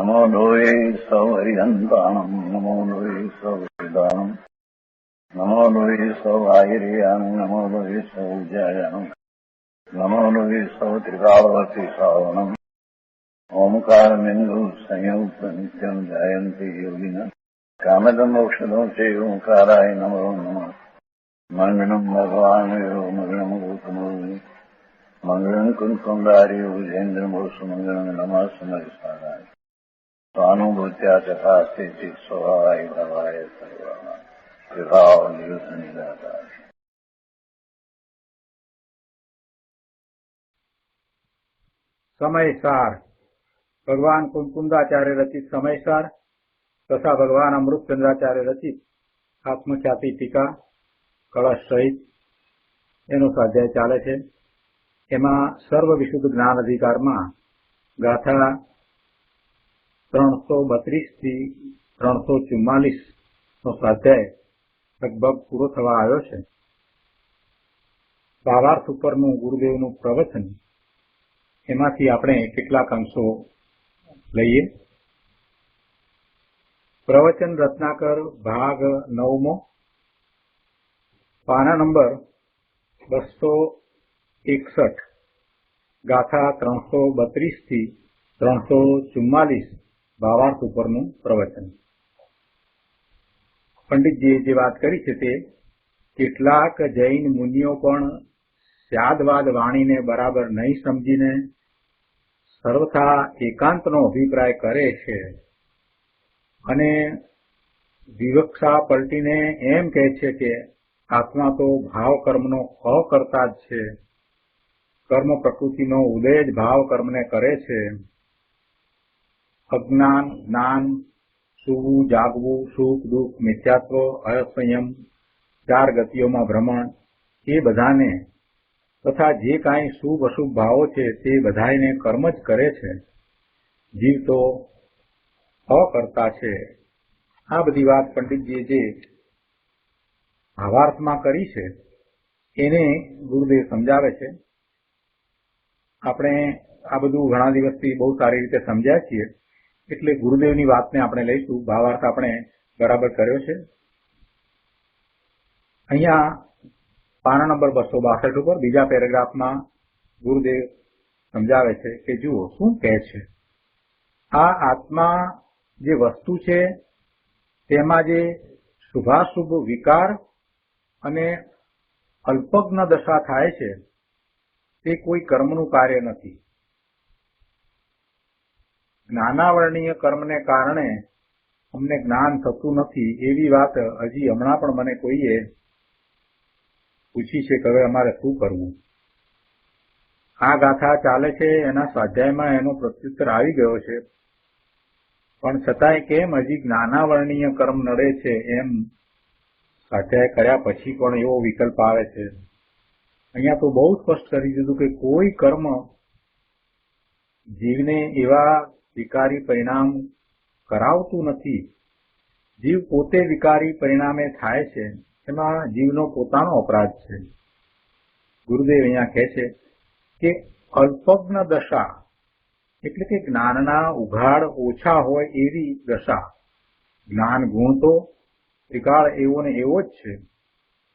नमो लोये सौहरिहन्ताणम् नमो लोये सौहृदानम् नमो लोये सौभागिर्यानम् नमो लोये सौज्यायानम् नमो लोये सौत्रिकावती सावनम् ओंकारमिन्दु संयुक्त नित्यम् जायन्ति योगिनः कामदम् औषधम् च ओंकाराय नमो नमः मङ्गलम् भगवान् यो मङ्गलम् गौतमो मङ्गलम् कुन्कुण्डार्यो विजेन्द्रमोसु मङ्गलम् नमः समरिसाराय स्वानुभूत्या चकास्ते स्वभावाय भवाय सर्वाः विभावनिदाता समयसार भगवान कुंकुंदाचार्य रचित समयसार तथा भगवान अमृतचंद्राचार्य रचित आत्मख्याति टीका कलश सहित एनो स्वाध्याय चाले छे। एमां सर्व विशुद्ध ज्ञान अधिकार में गाथा 332 थी 344 नो स्वाध्याय लगभग पूरो थवा आव्यो छे। भावार्थ उपरनुं गुरुदेवनुं प्रवचन एमांथी आपणे કેટલાક अंशो लईए। प्रवचन रत्नाकर भाग 9मो पाना नंबर 261 गाथा 332 थी 344 भावार्थ उपरनुं प्रवचन। पंडितजीए जे वात करी छे ते કેટલાક जैन मुनिओ पण स्यादवाद वाणीने बराबर नहीं समजीने सर्वथा एकांतनो अभिप्राय करे छे अने विवक्षा पलटीने एम कहे छे के आत्मा तो भाव कर्मनो अकर्ता ज छे, कर्म प्रकृतिनो उदय ज भाव कर्मने करे छे। अज्ञान ज्ञान सूवू जागवू सुख दुख मिथ्यात्व असंयम चार गतिओमां भ्रमण ए बधाने तथा जे कांई शुभ अशुभ भावो छे ते बधाईने कर्म ज करे छे। जीव तो अकर्ता छे। आ बधी वात पंडितजीए जे भावार्थमां करी छे एने गुरुदेव समजावे छे। आपणे आ बधुं घणा दिवसथी बहु सारी रीते समज्या छीए એટલે ગુરુદેવની વાતને આપણે લઈશું। ભાવાર્થ આપણે બરાબર કર્યો છે। અહીંયા પાના નંબર 262 ઉપર બીજા પેરેગ્રાફમાં ગુરુદેવ સમજાવે છે કે જુઓ શું કહે છે। આ આત્મા જે વસ્તુ છે તેમાં જે શુભાશુભ વિકાર અને અલ્પજ્ઞ દશા થાય છે તે કોઈ કર્મનું કાર્ય નથી। જ્ઞાનાવરણીય કર્મને કારણે અમને જ્ઞાન થતું નથી એવી વાત હજી હમણાં પણ મને કોઈએ પૂછી છે કે હવે અમારે શું કરવું। આ ગાથા ચાલે છે એના સ્વાધ્યાયમાં એનો પ્રત્યુત્તર આવી ગયો છે, પણ છતાંય કેમ હજી જ્ઞાનાવરણીય કર્મ નડે છે એમ સ્વાધ્યાય કર્યા પછી પણ એવો વિકલ્પ આવે છે। અહીંયા તો બહુ સ્પષ્ટ કરી દીધું કે કોઈ કર્મ જીવને એવા વિકારી પરિણામ કરાવતું નથી। જીવ પોતે વિકારી પરિણામે થાય છે, એમાં જીવનો પોતાનો અપરાધ છે। ગુરુદેવ અહીંયા કહે છે કે અલ્પજ્ઞ દશા એટલે કે જ્ઞાનના ઉઘાડ ઓછા હોય એવી દશા। જ્ઞાન ગુણ તો ત્રિકાળ એવો ને એવો જ છે,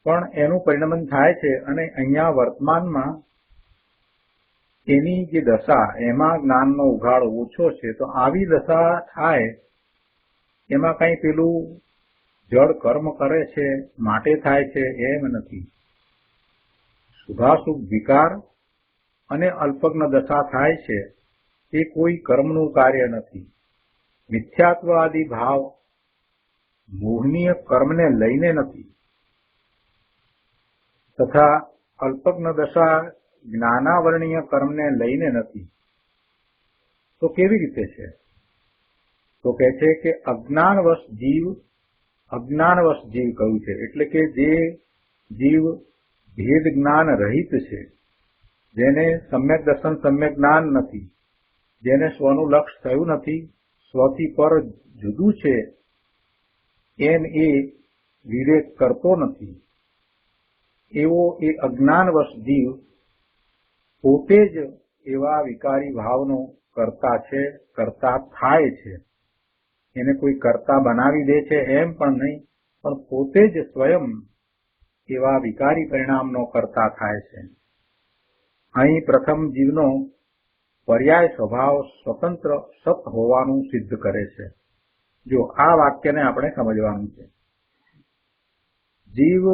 પણ એનું પરિણમન થાય છે અને અહીંયા વર્તમાનમાં એની જે દશા એમાં જ્ઞાનનો ઉઘાડ ઓછો છે। તો આવી દશા થાય એમાં કઈ પેલું જળ કર્મ કરે છે માટે થાય છે એમ નથી। શુભાશુભ વિકાર અને અલ્પજ્ઞ દશા થાય છે તે કોઈ કર્મનું કાર્ય નથી। મિથ્યાત્વ આદિ ભાવ મોહનીય કર્મને લઈને નથી તથા અલ્પજ્ઞ દશા જ્ઞાનાવરણીય કર્મને લઈને નથી। તો કેવી રીતે છે? તો કહે છે કે અજ્ઞાનવશ જીવ કહ્યું છે એટલે કે જે જીવ ભેદ જ્ઞાન રહિત છે, જેને સમ્યક દર્શન સમ્યક જ્ઞાન નથી, જેને સ્વનું લક્ષ્ય થયું નથી, સ્વથી પર જુદું છે એમ એ વિવેક કરતો નથી, એવો એ અજ્ઞાનવશ જીવ પોતે જ એવા વિકારી ભાવનો કર્તા છે, કર્તા થાય છે. એને કોઈ કર્તા બનાવી દે છે એમ પણ નહીં, પણ પોતે જ સ્વયં એવા વિકારી પરિણામનો કર્તા થાય છે. અહીં પ્રથમ જીવનો પર્યાય સ્વભાવ સ્વતંત્ર સત હોવાનું સિદ્ધ કરે છે. જો આ વાક્યને આપણે સમજવાનું છે. જીવ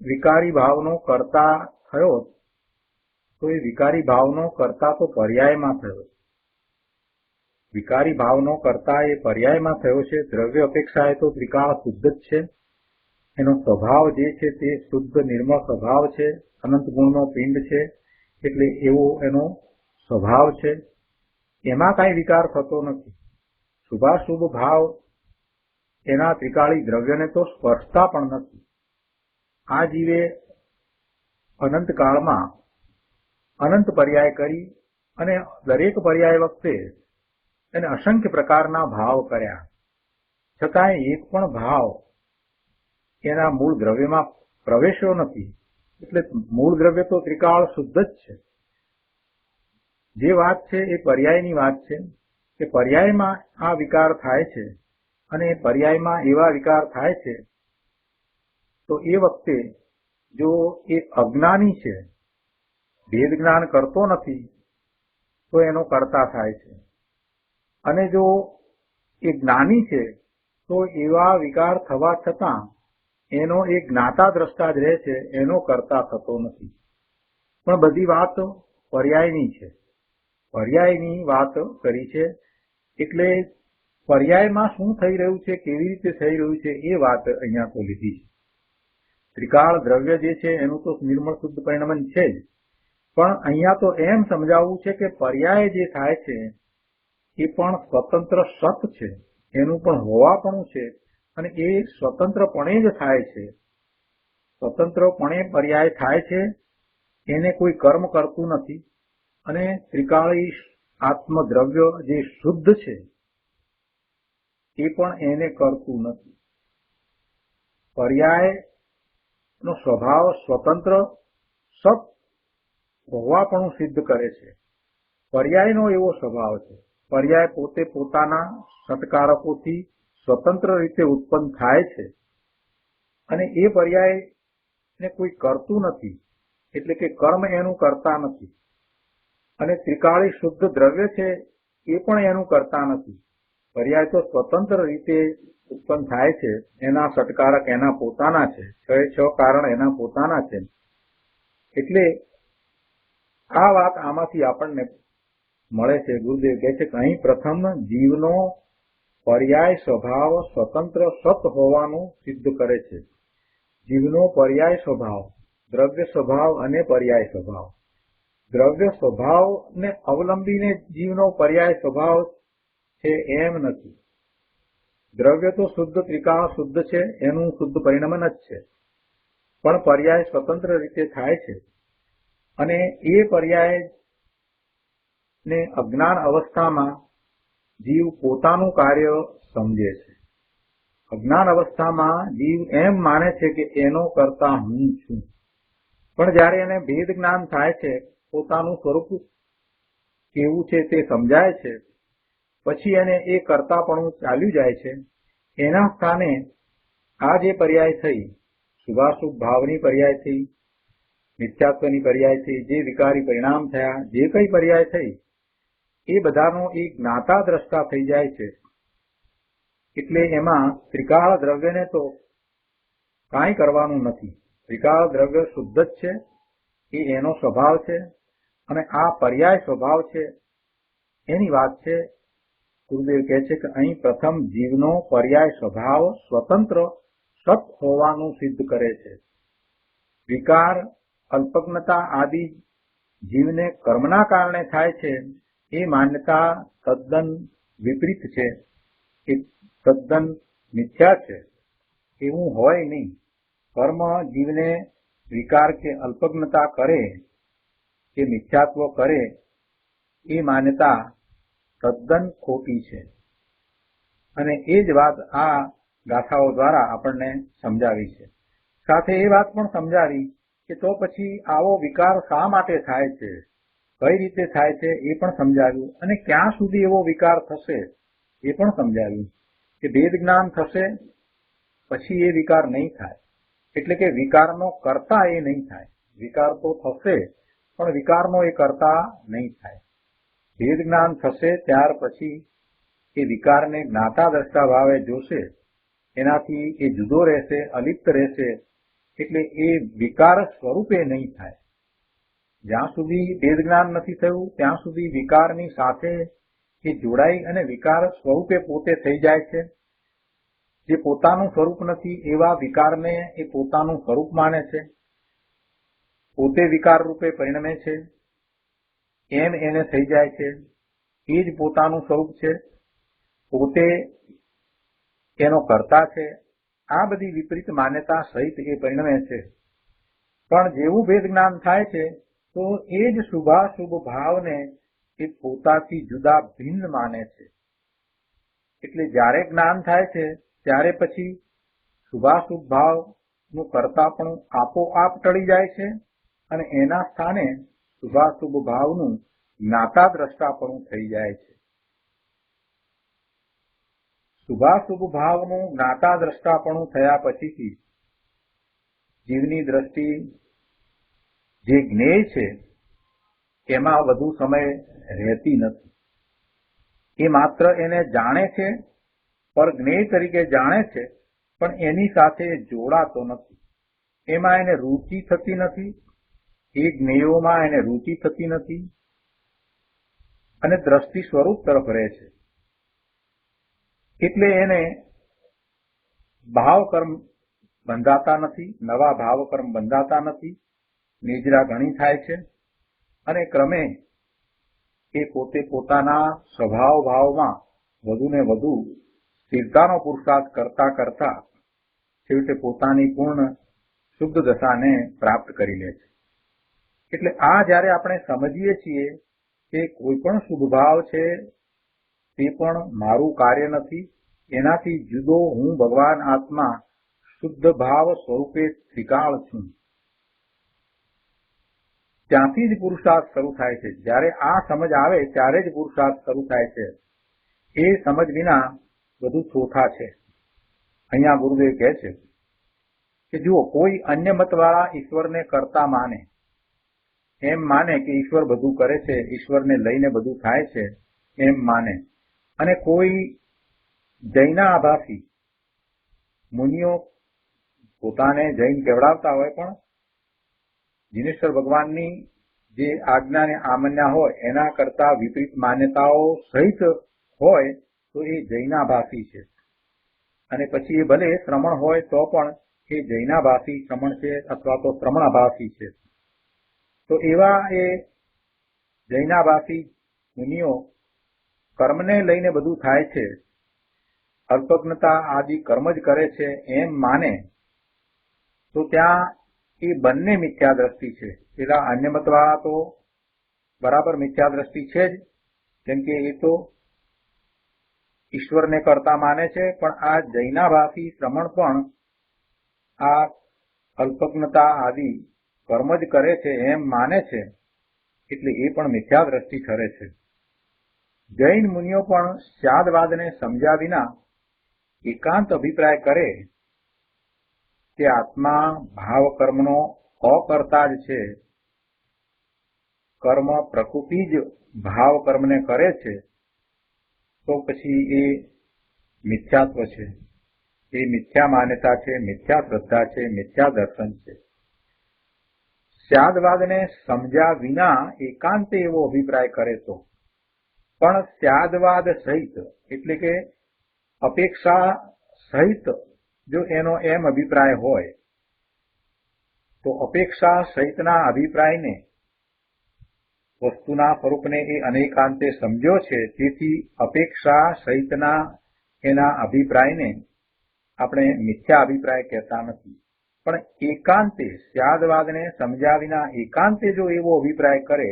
વિકારી ભાવનો કર્તા થયો તો એ વિકારી ભાવનો કર્તા તો પર્યાયમાં થયો. વિકારી ભાવનો કર્તા એ પર્યાયમાં થયો છે. દ્રવ્ય અપેક્ષાએ તો ત્રિકાળ શુદ્ધ જ છે. એનો સ્વભાવ જે છે તે શુદ્ધ નિર્મળ સ્વભાવ છે. અનંત ગુણનો પિંડ છે, એટલે એવો એનો સ્વભાવ છે. એમાં કાંઈ વિકાર થતો નથી. શુભાશુભ ભાવ એના ત્રિકાળી દ્રવ્યને તો સ્પર્શતા પણ નથી. આ જીવે અનંત કાળમાં અનંત પર્યાય કરી અને દરેક પર્યાય વખતે એને અસંખ્ય પ્રકારના ભાવ કર્યા, છતાંય એક પણ ભાવ એના મૂળ દ્રવ્યમાં પ્રવેશ્યો નથી. એટલે મૂળ દ્રવ્ય તો ત્રિકાળ શુદ્ધ જ છે. જે વાત છે એ પર્યાયની વાત છે કે પર્યાયમાં આ વિકાર થાય છે, અને પર્યાયમાં એવા વિકાર થાય છે તો એ વખતે જો એ અજ્ઞાની છે, ભેદ જ્ઞાન કરતો નથી, તો એનો કર્તા થાય છે. અને જો એ જ્ઞાની છે તો એવા વિકાર થવા છતાં એનો એ જ્ઞાતા દ્રષ્ટા જ રહે છે, એનો કર્તા થતો નથી. પણ બધી વાત પર્યાયની છે. પર્યાયની વાત કરી છે એટલે પર્યાયમાં શું થઈ રહ્યું છે, કેવી રીતે થઈ રહ્યું છે એ વાત અહીંયા તો લીધી છે. ત્રિકાળ દ્રવ્ય જે છે એનું તો નિર્મળ શુદ્ધ પરિણમન છે જ, પણ અહીંયા તો એમ સમજાવવું છે કે પર્યાય જે થાય છે એ પણ સ્વતંત્ર સત છે, એનું પણ હોવાપણું છે, અને એ સ્વતંત્રપણે જ થાય છે. સ્વતંત્રપણે પર્યાય થાય છે, એને કોઈ કર્મ કરતું નથી. અને ત્રિકાળી આત્મદ્રવ્ય જે શુદ્ધ છે એ પણ એને કરતું નથી. પર્યાયનો સ્વભાવ સ્વતંત્ર સત હોવાપણું સિદ્ધ કરે છે. પર્યાયનો એવો સ્વભાવ છે. પર્યાય પોતે પોતાના સત્કારકોથી સ્વતંત્ર રીતે ઉત્પન્ન થાય છે, અને એ પર્યાયને કોઈ કરતું નથી, એટલે કે કર્મ એનું કરતા નથી. અને ત્રિકાળી શુદ્ધ દ્રવ્ય છે એ પણ એનું કરતા નથી. પર્યાય તો સ્વતંત્ર રીતે ઉત્પન્ન થાય છે. એના સટકારક એના પોતાના છે, છ કારણ એના પોતાના છે. એટલે આ વાત આમાંથી આપણને મળે છે. ગુરુદેવ કહે છે કે અહીં પ્રથમ જીવનો પર્યાય સ્વભાવ સ્વતંત્ર સત હોવાનું સિદ્ધ કરે છે. જીવનો પર્યાય સ્વભાવ, દ્રવ્ય સ્વભાવ અને પર્યાય સ્વભાવ. દ્રવ્ય સ્વભાવને અવલંબીને જીવનો પર્યાય સ્વભાવ છે એમ નથી. દ્રવ્ય તો શુદ્ધ ત્રિકાળ શુદ્ધ છે, એનું શુદ્ધ પરિણમન જ છે, પણ પર્યાય સ્વતંત્ર રીતે થાય છે. અને એ પર્યાયને અજ્ઞાન અવસ્થામાં જીવ પોતાનું કાર્ય સમજે છે. અજ્ઞાન અવસ્થામાં જીવ એમ માને છે કે એનો કરતા હું છું, પણ જ્યારે એને ભેદ જ્ઞાન થાય છે, પોતાનું સ્વરૂપ કેવું છે તે સમજાય છે, પછી એને એ કરતાપણું ચાલ્યું જાય છે. એના સ્થાને આ જે પર્યાય થઈ, શુભાશુભ ભાવની પર્યાય થઈ, મિથ્યાત્વની પર્યાય થઈ, જે વિકારી પરિણામ થયા, જે કઈ પર્યાય થઈ, એ બધાનો એ જ્ઞાતા દ્રષ્ટા થઈ જાય છે. એટલે એમાં ત્રિકાળ દ્રવ્યને તો કાંઈ કરવાનું નથી. ત્રિકાળ દ્રવ્ય શુદ્ધ જ છે, એ એનો સ્વભાવ છે, અને આ પર્યાય સ્વભાવ છે એની વાત છે. ગુરુદેવ કહે છે કે અહીં પ્રથમ જીવનો પર્યાય સ્વભાવ સ્વતંત્ર સત હોવાનું સિદ્ધ કરે છે. વિકાર અલ્પજ્ઞતા આદિ જીવને કર્મના કારણે થાય છે એ માન્યતા તદ્દન વિપરીત છે, એ તદ્દન મિથ્યા છે. એવું હોય નહીં. કર્મ જીવને વિકાર કે અલ્પજ્ઞતા કરે કે મિથ્યાત્વ કરે એ માન્યતા તદ્દન ખોટી છે. અને એ જ વાત આ ગાથાઓ દ્વારા આપણને સમજાવી છે. સાથે એ વાત પણ સમજાવી કે તો પછી આવો વિકાર શા માટે થાય છે, કઈ રીતે થાય છે એ પણ સમજાવ્યું, અને ક્યાં સુધી એવો વિકાર થશે એ પણ સમજાવ્યું કે ભેદ જ્ઞાન થશે પછી એ વિકાર નહીં થાય, એટલે કે વિકારનો કર્તા એ નહીં થાય. વિકાર તો થશે પણ વિકારનો એ કર્તા નહીં થાય. ભેદ જ્ઞાન થશે ત્યાર પછી એ વિકારને જ્ઞાતા દ્રષ્ટા ભાવે જોશે, એનાથી એ જુદો રહેશે, અલિપ્ત રહેશે, એટલે એ વિકાર સ્વરૂપે નહીં થાય. જ્યાં સુધી ભેદ જ્ઞાન નથી થયું ત્યાં સુધી વિકારની સાથે એ જોડાઈ અને વિકાર સ્વરૂપે પોતે થઈ જાય છે. જે પોતાનું સ્વરૂપ નથી એવા વિકારને એ પોતાનું સ્વરૂપ માને છે, પોતે વિકાર રૂપે પરિણમે છે, એમ એને થઈ જાય છે. એ જ પોતાનું સ્વરૂપ છે, પોતે એનો કર્તા છે. આ બધી વિપરીત માન્યતા સહિત એ પરિણમે છે. પણ જેવું ભેદ જ્ઞાન થાય છે તો એ જ શુભાશુભ ભાવને એ પોતાથી જુદા ભિન્ન માને છે. એટલે જ્યારે જ્ઞાન થાય છે ત્યારે પછી શુભાશુભ ભાવનું કર્તાપણું આપોઆપ ટળી જાય છે અને એના સ્થાને શુભાશુભ ભાવનું જ્ઞાતા દ્રષ્ટાપણું થઈ જાય છે. શુભાશુભ ભાવનું જ્ઞાતા દ્રષ્ટાપણું થયા પછીથી જીવની દ્રષ્ટિ જે જ્ઞેય છે એમાં વધુ સમય રહેતી નથી. એ માત્ર એને જાણે છે, પર જ્ઞેય તરીકે જાણે છે, પણ એની સાથે જોડાતો નથી. એમાં એને રુચિ થતી નથી, એ જ્ઞેયોમાં એને રુચિ થતી નથી અને દ્રષ્ટિ સ્વરૂપ તરફ રહે છે. એટલે એને ભાવકર્મ બંધાતા નથી, નવા ભાવકર્મ બંધાતા નથી, નિજરા ઘણી થાય છે અને ક્રમે એ પોતે પોતાના સ્વભાવ ભાવમાં વધુ ને વધુ સ્થિરતાનો પુરુષાર્થ કરતા કરતા છેવટે પોતાની પૂર્ણ શુદ્ધ દશાને પ્રાપ્ત કરી લે છે. એટલે આ જ્યારે આપણે સમજીએ છીએ કે કોઈ પણ શુભ ભાવ છે તે પણ મારું કાર્ય નથી, એનાથી જુદો હું ભગવાન આત્મા શુદ્ધ ભાવ સ્વરૂપે ત્રિકાળ છું, ત્યાંથી જ પુરુષાર્થ શરૂ થાય છે. જ્યારે આ સમજ આવે ત્યારે જ પુરુષાર્થ શરૂ થાય છે. એ સમજ વિના બધું ચોથા છે. અહીંયા ગુરુદેવ કહે છે કે જુઓ, કોઈ અન્ય મતવાળા ઈશ્વરને કરતા માને, એમ માને કે ઈશ્વર બધું કરે છે, ઈશ્વરને લઈને બધું થાય છે એમ માને, અને કોઈ જૈનાભાસી મુનિઓ પોતાને જૈન કહેવડાવતા હોય પણ જીનેશ્વર ભગવાનની જે આજ્ઞાને આમન્યા હોય એના કરતા વિપરીત માન્યતાઓ સહિત હોય તો એ જૈનાભાસી છે. અને પછી એ ભલે શ્રમણ હોય તો પણ એ જૈનાભાસી શ્રમણ છે અથવા તો શ્રમણાભાસી છે. તો એવા એ જૈનાભાસી મુનિઓ કર્મને લઈને બધું થાય છે, અલ્પજ્ઞતા આદિ કર્મ જ કરે છે એમ માને, તો ત્યાં એ બંને મિથ્યા દ્રષ્ટિ છે. પેલા અન્ય મતવાળા તો બરાબર મિથ્યા દ્રષ્ટિ છે જ, કેમ કે એ તો ઈશ્વરને કરતા માને છે, પણ આ જૈનાભાસી શ્રમણ પણ આ અલ્પજ્ઞતા આદિ કર્મ જ કરે છે એમ માને છે, એટલે એ પણ મિથ્યા દ્રષ્ટિ ઠરે છે. જૈન મુનિઓ પણ સ્યાદવાદને સમજ્યા વિના એકાંત અભિપ્રાય કરે કે આત્મા ભાવ કર્મનો અકર્તા જ છે, કર્મ પ્રકૃતિ જ ભાવ કર્મને કરે છે, તો પછી એ મિથ્યાત્વ છે, એ મિથ્યા માન્યતા છે, મિથ્યા શ્રદ્ધા છે, મિથ્યા દર્શન છે. સ્યાદવાદને સમજ્યા વિના એકાંતે એવો અભિપ્રાય કરે તો, પણ સ્યાદવાદ સહિત એટલે કે અપેક્ષા સહિત જો એનો એમ અભિપ્રાય હોય તો અપેક્ષા સહિતના અભિપ્રાયને વસ્તુના સ્વરૂપને એ અનેકાંતે સમજ્યો છે, તેથી અપેક્ષા સહિતના એના અભિપ્રાયને આપણે મિથ્યા અભિપ્રાય કહેતા નથી. પણ એકાંતે સ્યાદવાદને સમજ્યા વિના એકાંતે જો એવો અભિપ્રાય કરે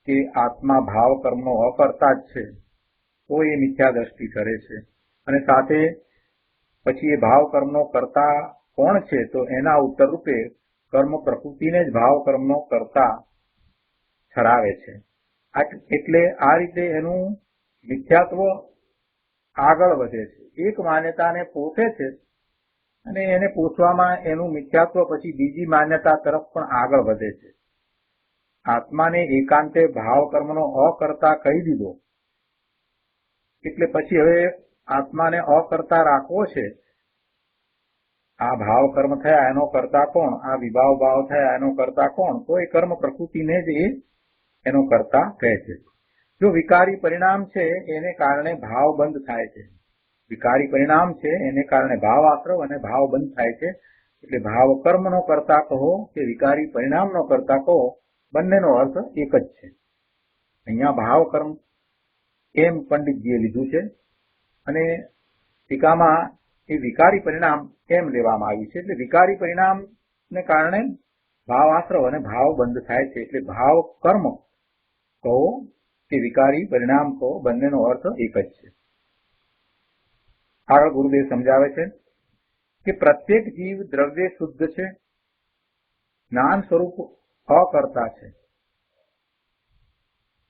કે આત્મા ભાવ કર્મનો અકર્તા જ છે, તો એ મિથ્યા દ્રષ્ટિ કરે છે. અને સાથે પછી એ ભાવ કર્મનો કર્તા કોણ છે, તો એના ઉત્તર રૂપે કર્મ પ્રકૃતિને જ ભાવ કર્મનો કર્તા ઠરાવે છે. એટલે આ રીતે એનું મિથ્યાત્વ આગળ વધે છે. એક માન્યતાને પોષે છે અને એને પોષવામાં એનું મિથ્યાત્વ પછી બીજી માન્યતા તરફ પણ આગળ વધે છે. આત્માને એકાંતે ભાવ કર્મનો અકર્તા કહી દીધો એટલે પછી હવે આત્માને અકર્તા રાખવો છે. આ ભાવ કર્મ થયા એનો કર્તા કોણ? આ વિભાવ ભાવ થયા એનો કર્તા કોણ? તો એ કર્મ પ્રકૃતિને જ એનો કર્તા કહે છે. જો વિકારી પરિણામ છે એને કારણે ભાવ બંધ થાય છે. વિકારી પરિણામ છે એને કારણે ભાવ આશ્રવ અને ભાવ બંધ થાય છે. એટલે ભાવ કર્મનો કર્તા કહો કે વિકારી પરિણામનો કર્તા કહો, બંનેનો અર્થ એક જ છે. અહીંયા ભાવ કર્મ એમ પંડિતજીએ લીધું છે અને ટીકામાં એ વિકારી પરિણામ એમ લેવામાં આવ્યું છે. એટલે વિકારી પરિણામને કારણે ભાવ આશ્રવ અને ભાવ બંધ થાય છે. એટલે ભાવ કર્મ કહો કે વિકારી પરિણામ કહો, બંનેનો અર્થ એક જ છે. આગળ ગુરુદેવ સમજાવે છે કે પ્રત્યેક જીવ દ્રવ્ય શુદ્ધ છે, જ્ઞાન સ્વરૂપ અકર્તા છે.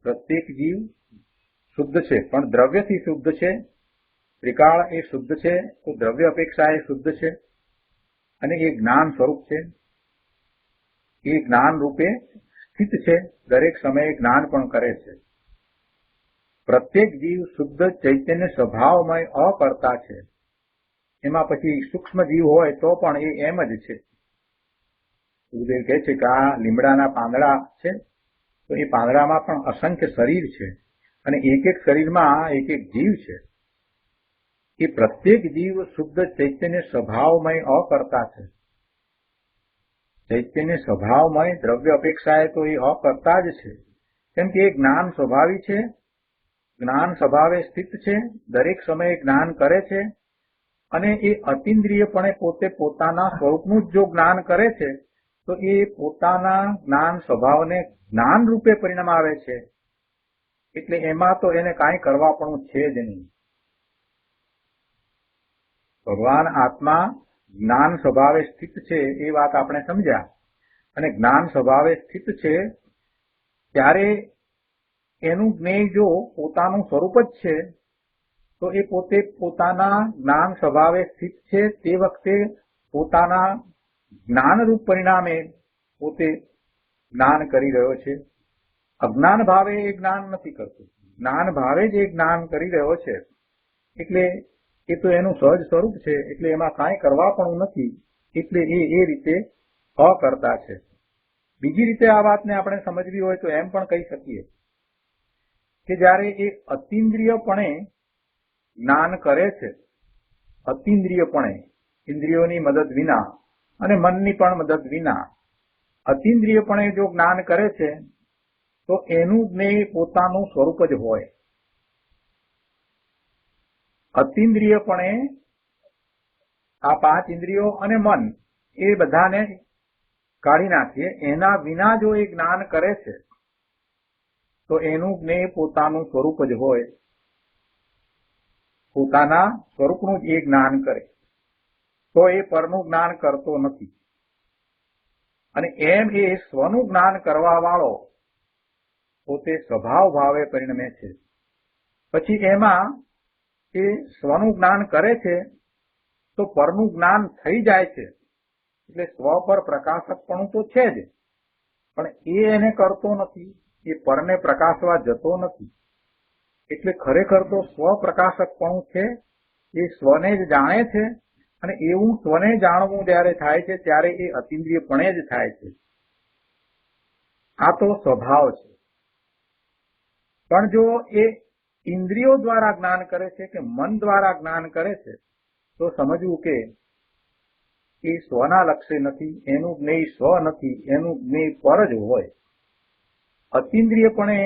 પ્રત્યેક જીવ શુદ્ધ છે પણ દ્રવ્યથી શુદ્ધ છે. ત્રિકાળ એ શુદ્ધ છે તો દ્રવ્ય અપેક્ષા એ શુદ્ધ છે અને એ જ્ઞાન સ્વરૂપ છે. એ જ્ઞાન રૂપે સ્થિત છે, દરેક સમયે જ્ઞાન પણ કરે છે. પ્રત્યેક જીવ શુદ્ધ ચૈતન્ય સ્વભાવમય અકર્તા છે. એમાં પછી સૂક્ષ્મ જીવ હોય તો પણ એ એમ જ છે. ગુરુદેવ કહે છે કે આ લીમડાના પાંદડા છે તો એ પાંદડામાં પણ અસંખ્ય શરીર છે અને એક એક શરીરમાં એક એક જીવ છે. એ પ્રત્યેક જીવ શુદ્ધ ચૈતન્ય સ્વભાવમય અકર્તા છે. ચૈતન્ય સ્વભાવમય દ્રવ્ય અપેક્ષાએ તો એ અકર્તા જ છે, કેમ કે એ જ્ઞાન સ્વભાવી છે, જ્ઞાન સ્વભાવે સ્થિત છે, દરેક સમયે જ્ઞાન કરે છે અને એ અતિન્દ્રિયપણે પોતે પોતાના સ્વરૂપનું જ જો જ્ઞાન કરે છે તો એ પોતાના જ્ઞાન સ્વભાવને જ્ઞાન રૂપે પરિણમાવે છે. એટલે એમાં તો એને કાંઈ કરવા પણ છે જ નહીં. ભગવાન આત્મા જ્ઞાન સ્વભાવે સ્થિત છે એ વાત આપણે સમજ્યા. અને જ્ઞાન સ્વભાવે સ્થિત છે ત્યારે એનું જ્ઞેય જો પોતાનું સ્વરૂપ જ છે તો એ પોતે પોતાના જ્ઞાન સ્વભાવે સ્થિત છે તે વખતે પોતાના જ્ઞાનરૂપ પરિણામે પોતે જ્ઞાન કરી રહ્યો છે. અજ્ઞાન ભાવે એ જ્ઞાન નથી કરતું, જ્ઞાન ભાવે જ એ જ્ઞાન કરી રહ્યો છે. એટલે એ તો એનું સહજ સ્વરૂપ છે, એટલે એમાં કાંઈ કરવા પણ નથી. એટલે એ રીતે અકર્તા છે. બીજી રીતે આ વાતને આપણે સમજવી હોય તો એમ પણ કહી શકીએ કે જ્યારે એ અતિન્દ્રિયપણે જ્ઞાન કરે છે, અતિન્દ્રિયપણે ઇન્દ્રિયોની મદદ વિના અને મનની પણ મદદ વિના અતિન્દ્રિયપણે જો જ્ઞાન કરે છે તો એનું જ્ઞેય પોતાનું સ્વરૂપ જ હોય. અતિન્દ્રિયપણે આ પાંચ ઇન્દ્રિયો અને મન એ બધાને કાઢી નાખીએ, એના વિના જો એ જ્ઞાન કરે છે તો એનું જ્ઞેય પોતાનું સ્વરૂપ જ હોય. પોતાના સ્વરૂપનું જ એ જ્ઞાન કરે તો એ પરનું જ્ઞાન કરતો નથી. અને એમ એ સ્વનું જ્ઞાન કરવા વાળો પોતે સ્વભાવ ભાવે પરિણમે છે. પછી એમાં એ સ્વનું જ્ઞાન કરે છે તો પરનું જ્ઞાન થઈ જાય છે. એટલે સ્વ પર પ્રકાશકપણું તો છે જ, પણ એ એને કરતો નથી, એ પરને પ્રકાશવા જતો નથી. એટલે ખરેખર તો સ્વ પ્રકાશકપણું છે, એ સ્વને જ જાણે છે. અને એવું સ્વને જાણવું જ્યારે થાય છે ત્યારે એ અતિન્દ્રિયપણે જ થાય છે. આ તો સ્વભાવ છે. પણ જો એ ઇન્દ્રિયો દ્વારા જ્ઞાન કરે છે કે મન દ્વારા જ્ઞાન કરે છે તો સમજવું કે એ સ્વના લક્ષ્ય નથી, એનું જ્ઞેય સ્વ નથી, એનું જ્ઞેય પર જ હોય. અતિન્દ્રિયપણે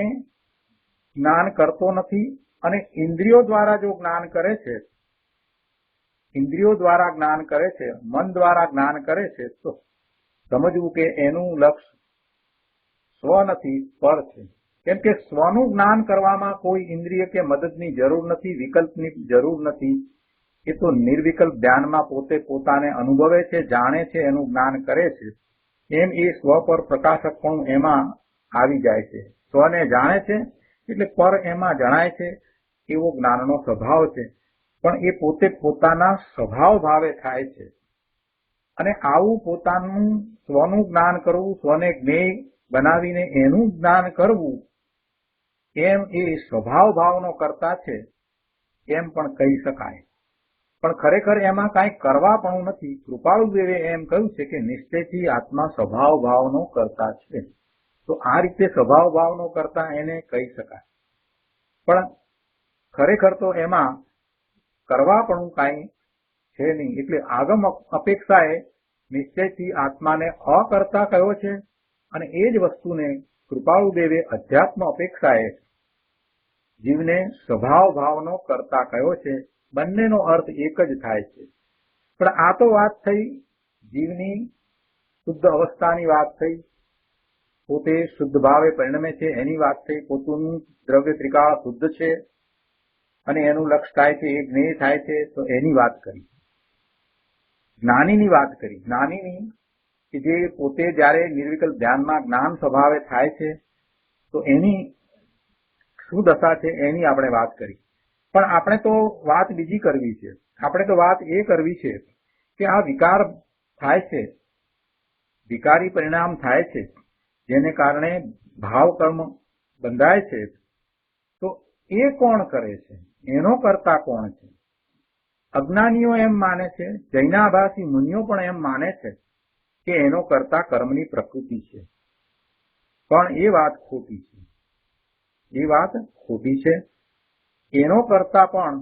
જ્ઞાન કરતો નથી અને ઇન્દ્રિયો દ્વારા જો જ્ઞાન કરે છે, ઇન્દ્રિયો દ્વારા જ્ઞાન કરે છે, મન દ્વારા જ્ઞાન કરે છે તો સમજવું કે એનું લક્ષ્ય સ્વ નથી, પર છે. કેમ કે સ્વનું જ્ઞાન કરવામાં કોઈ ઇન્દ્રિય કે મદદની જરૂર નથી, વિકલ્પની જરૂર નથી. એ તો નિર્વિકલ્પ ધ્યાનમાં પોતે પોતાને અનુભવે છે, જાણે છે, એનું જ્ઞાન કરે છે. એમ એ સ્વ પર પ્રકાશક પણ એમાં આવી જાય છે. સ્વને જાણે છે એટલે પર એમાં જણાય છે એવો જ્ઞાનનો સ્વભાવ છે. પણ એ પોતે પોતાના સ્વભાવ ભાવે થાય છે. અને આવું પોતાનું સ્વનું જ્ઞાન કરવું, સ્વને જ્ઞેય બનાવીને એનું જ્ઞાન કરવું, એમ એ સ્વભાવ ભાવનો કરતા છે એમ પણ કહી શકાય. પણ ખરેખર એમાં કાંઈ કરવા પણ નથી. કૃપાળુદેવે એમ કહ્યું છે કે નિશ્ચયથી આત્મા સ્વભાવ ભાવનો કરતા છે. તો આ રીતે સ્વભાવ ભાવનો કરતા એને કહી શકાય. પણ ખરેખર તો એમાં કરવા પણ કાંઈ છે નહીં. એટલે આગમ અપેક્ષાએ નિશ્ચયથી આત્માને અકર્તા કહ્યો છે, અને એ જ વસ્તુને કૃપાળુદેવે અધ્યાત્મ અપેક્ષાએ જીવને સ્વભાવ ભાવનો કરતા કહ્યો છે. બંનેનો અર્થ એક જ થાય છે. પણ આ તો વાત થઈ જીવની શુદ્ધ અવસ્થાની વાત થઈ, પોતે શુદ્ધ ભાવે પરિણમે છે એની વાત થઈ. પોતાનું દ્રવ્ય ત્રિકાળ શુદ્ધ છે અને એનું લક્ષ થાય છે, એ જ્ઞેય થાય છે, તો એની વાત કરી. જ્ઞાનીની વાત કરી. જ્ઞાનીની કે જે પોતે જયારે નિર્વિકલ્પ ધ્યાનમાં જ્ઞાન સ્વભાવે થાય છે તો એની શું દશા છે એની આપણે વાત કરી. પણ આપણે તો વાત બીજી કરવી છે. આપણે તો વાત એ કરવી છે કે આ વિકાર થાય છે, વિકારી પરિણામ થાય છે, જેને કારણે ભાવ કર્મ બંધાય છે, તો એ કોણ કરે છે? એનો કરતા કોણ છે? અજ્ઞાનીઓ એમ માને છે, જૈનાભાસી મુનિઓ પણ એમ માને છે કે એનો કરતા કર્મની પ્રકૃતિ છે. પણ એ વાત ખોટી છે. એ વાત ખોટી છે. એનો કરતા પણ